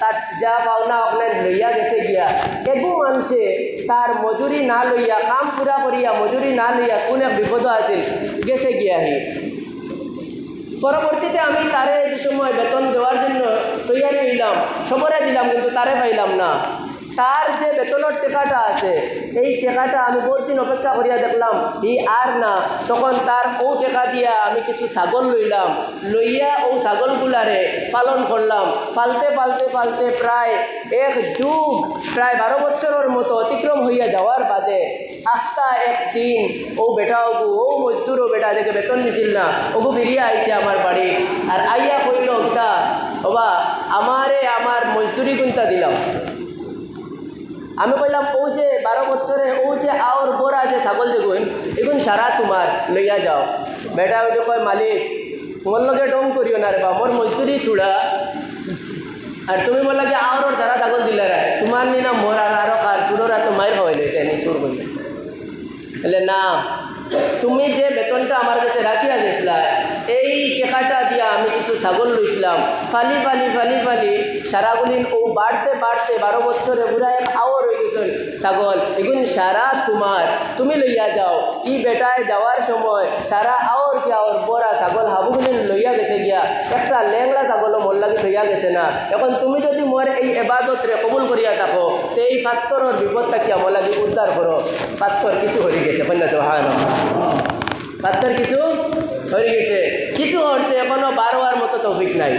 তার যা পাওনা ওখানে লইয়া গেছে গিয়া, এগু মানুষে তার মজুরি না লইয়া কাম পুরা করিয়া মজুরি না লইয়া কোন এক বিপদ আছিল গেছে গিয়াহি। পরবর্তীতে আমি তারে যে সময় বেতন দেওয়ার জন্য তৈয়ারি হইলাম, সবরে দিলাম, কিন্তু তারে পাইলাম না। তার যে বেতনের টাকাটা আছে এই টাকাটা আমি বহুত দিন অপেক্ষা করিয়া দেখলাম ই আর না, তখন তার ও টাকা দিয়া আমি কিছু ছাগল লইয়া ও ছাগলগুলারে পালন করলাম। পালতে পালতে পালতে প্রায় এক যুগ, প্রায় 12 বছরের মতো অতিক্রম হইয়া যাওয়ার বাদে আস্তা একদিন ও বেটা ওগু ও মজদুর ও বেটা দেখে বেতন দিছিল না, ওগু ফিরিয়া আইছে আমার বাড়ি। আর আইয়া কইল কিতা বাবা আমারে আমার মজদুরি গুনতা দিলাম। আমি কইলাম ও যে 12 বছরে ও যে আওর গোড়া যে ছাগল যেগুন এগুন সারা তোমার লইয়া যাও। বেটা ওটা কয় মালিক মোর লগে ডং করিও না রে বা, মোর মজদুরি চূড়া, আর তুমি মোর লাগে আওর সারা ছাগল দিলে রে, তোমার নি না মোর আরো কার সুররা তো মায়ের হইলে এনে সুর করলে। বলে না, তুমি যে বেতনটা আমার কাছে রাখিয়া গেছিলা এই টাকাটা দিয়া আমি কিছু ছাগল লইছিলাম, ফালি ফালি ফালি ফালি সারাগুলিন ও বাড়তে বাড়তে 12 বছরে পুরা এক আওয়ার হয়ে গেছে ছাগল, এগুন সারা তোমার, তুমি লইয়া যাও। ই বেটায় যাওয়ার সময় সারা আওয়ার কি আওয়ার বড়া ছাগল হাবুগুলিন লইয়া গেছে গিয়া, একটা ল্যাংড়া ছাগলও মোর লাগে লইয়া গেছে না। এখন তুমি যদি মোর এই এবাদতরে কবুল করিয়া থাকো তো এই পাত্তরের বিপদ থাকিয়া মোর লাগে উদ্ধার করো। পাত্তর কিছু হয়ে গেছে, পাত্তর কিছু হয়ে গেছে, কিছু হচ্ছে, এখনো 12 মতো তৌফিক নাই।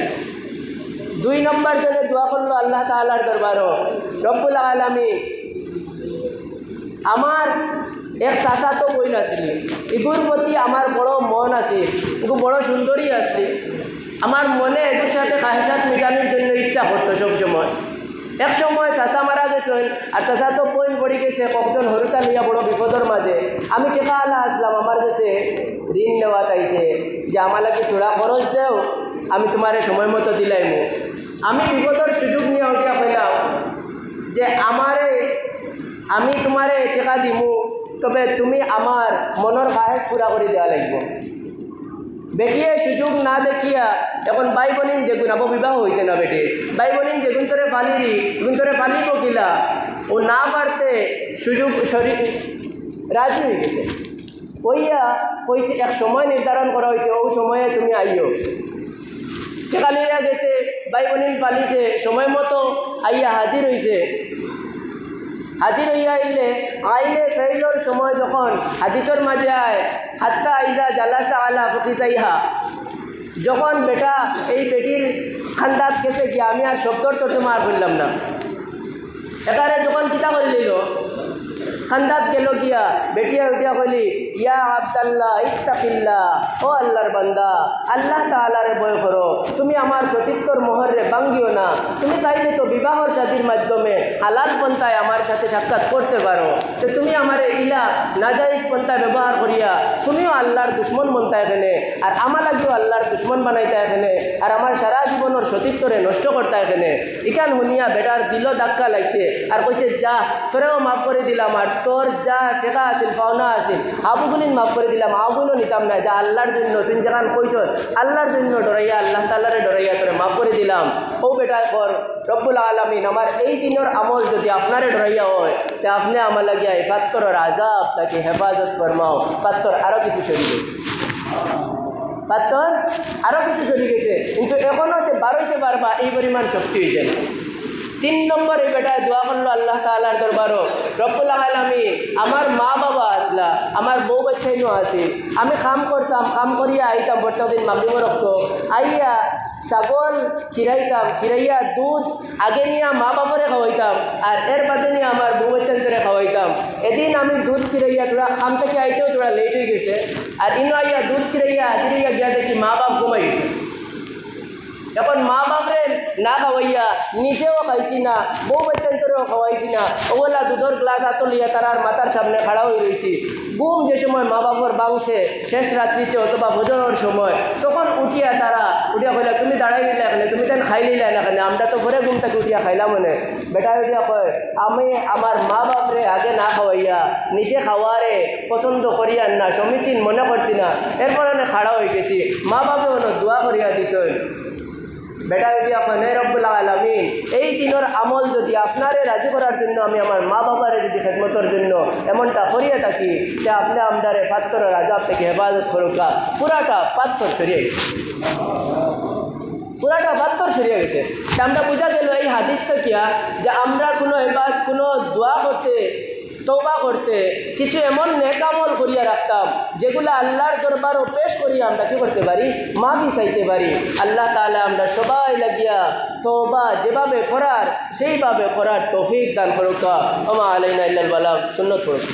2 নম্বর জনে দোয়া করলো আল্লাহ তাআলার দরবারও, রব্বুল আলামিন আমার এক চাচা তো বই নাছিল, এগুর প্রতি আমার বড় মন আছে, এগু বড় সুন্দরী আসছে, আমার মনে এগুর সাথে খাহেসাত মিটানোর জন্য ইচ্ছা করতো সবসময়। এক সময় চাচা মারা গেছেন, আর চাচা তো পইন পড়ে গেছে কখন হরুতা লইয়া বড় বিপদের মাঝে। আমি টেকা আলা আসলাম, আমার কাছে ঋণ নেওয়া তাইছে যে আমার লাগে থোড়া খরচ দেও, আমি তোমারে সময় মতো দিলাইমু। আমি বিপদের সুযোগ নিয়ে উঠিয়া কইলাম যে আমি তোমারে টেকা দিমু, তবে তুমি আমার মনের খাহেস পুরা করে দেওয়া লাগবে। বেটিয়ে সুযোগ না দেখিয়া এখন ভাই বোনিন যেগুন আবো বিবাহ হয়েছে না বেটি, ভাই বোনিন যেগুন তোরে ফালিরি এগুন তোরে ফালিব কিলা, ও না পারতে সুযোগ শরীর রাজি হয়ে গেছে। কইছে এক সময় নির্ধারণ করা হয়েছে, ও সময়ে তুমি আইও। টেকা লইয়া গেছে, ভাই বোনিন ফালিছে, সময় মতো আইয়া হাজির হয়েছে। হাজির হইয়া আইলে ফেইলর সময় যখন হাদিসের মাঝে আয় হাত্তা আইজা জালাসা আলা ফকিসাইহা, যখন বেটা এই বেটির খান্দাত গেছে কি আমি আর শব্দর তর্জমা আর করলাম না, একারে যখন কিতা করে লইল খান্দাত গেল গিয়া বেটিয়া উঠিয়া কইলি ইয়া আব্দাল্লাহ ইত্তাকিল্লাহ, ও আল্লাহর বান্দা আল্লাহ তাআলারে ভয় করো, তুমি আমার সতীত্বর মোহরে ভাঙ্গিও না, তুমি চাইলে তো বিবাহর শাদীর মাধ্যমে হালাল পন্থায় আমার সাথে সাক্ষাৎ করতে পারো, তো তুমি আমার ইলা নাজাইজ পন্থা ব্যবহার করিয়া তুমিও আল্লাহর দুশ্মন বনতা এখানে, আর আমার লাগিও আল্লাহর দুশ্মন বানাইতা এখানে, আর আমার সারা জীবনের সতীত্বরে নষ্ট করতা এখানে। ইকান শুনিয়া বেটার দিল ধাক্কা লাগছে আর কইছে যা তোরেও মাফ করে দিলাম, আর তোর যা টেকা আছিল পাওনা আছিল আবুগুলিন মাফ করে দিলাম, আবুগুলো নিতাম না, যা আল্লাহর জন্য তুই যেখান কইছ আল্লাহর জন্য ডরাইয়া আল্লাহ তাআলারে ডরাইয়া তোরে মাফ করে দিলাম। ও বেটা কর রব্বুল আলামিন আমার এই দিনের আমল যদি আপনারে ডরাইয়া হয় তে আপনি আমার লাগিয়া এই পাত্তরের আজাব তাকে হেফাজত ফরমাও। পাত্তর আরও কিছু সরি গেছে, পাত্তর আরও কিছু সরি গেছে, কিন্তু এখনও যে বারোইতে পারবা এই পরিমাণ শক্তি হয়েছে না। 3 নম্বর এই বেটায় দোয়া করলো আল্লাহ তাআলার দরবারও, রব্বুল আলামিন আমার মা বাবা আসলা, আমার বউ বাচ্চাইনও আছে, আমি কাম করতাম, কাম করিয়া আইতাম প্রত্যেকদিন মাগরিব রক্ত আইয়া ছাগল খিরাইতাম, খিরাইয়া দুধ আগে নিয়ে মা বাবারে খাওয়াইতাম, আর এর বাদে নিয়ে আমার বউ বাচ্চান্তরে খাওয়াইতাম। এদিন আমি দুধ খিরাইয়া তোরা কাম থেকে আইতেও তোরা লেট হয়ে গেছে, আর ইনো আইয়া দুধ খিরাইয়া হাজিরাইয়া গিয়া দেখি মা বাপ ঘুমাই গেছে। এখন মা বাপরে না খাওয়াইয়া নিজেও খাইছি না, বউ বাচ্চান্তরেও খাওয়াইছি না, ওগুলা দুধের গ্লাস আতলিয়া তারার মাথার সামনে খাড়া হয়ে রয়েছি। ঘুম যে সময় মা বাবার বাউসে শেষ রাত্রিতে অথবা ভোজনের সময়, তখন উঠিয়া তারা উঠিয়া কইলা তুমি দাঁড়াই নিলে এখানে, তুমি তেন খাই নিলে না এখানে, আমরা তো ঘরে ঘুম থেকে উঠিয়া খাইলাম মনে। বেটা উঠিয়া কয় আমি আমার মা বাপরে আগে না খাওয়াইয়া নিজে খাওয়ারে পছন্দ করিয়ান না, সমীচীন মনে করছি না, এরপর আমি খাড়া হয়ে গেছি, মা বাপে দোয়া করিয়া দিছেন। বেটা বেটি আপনার রব্বুল আলামিন এই দিনের আমল যদি আপনারে রাজি করার জন্য আমি আমার মা বাবারে যদি খেদমতের জন্য এমনটা করিয়া থাকি, যে আপনি আমদারে পাত্তরের আজাব থেকে হেফাজত করুকা। পুরাটা পাত্তর সরিয়ে গেছে, পুরাটা পাত্তর সরিয়ে গেছে। তা আমরা বোঝা গেল এই হাদিস থেকে যে আমরা কোনো এবার কোনো দোয়া করতে তওবা করতে কিছু এমন নেক আমল করিয়া রাখতাম যেগুলো আল্লাহর দরবারও পেশ করিয়া আমরা কী করতে পারি, মাফি চাইতে পারি। আল্লাহ তাআলা আমরা সবাই লাগিয়া তওবা যেভাবে করার সেইভাবে করার তৌফিক দান করুক। ওমা আলাইনা ইল্লাল বালাগ। সুন্নত পড়ুক।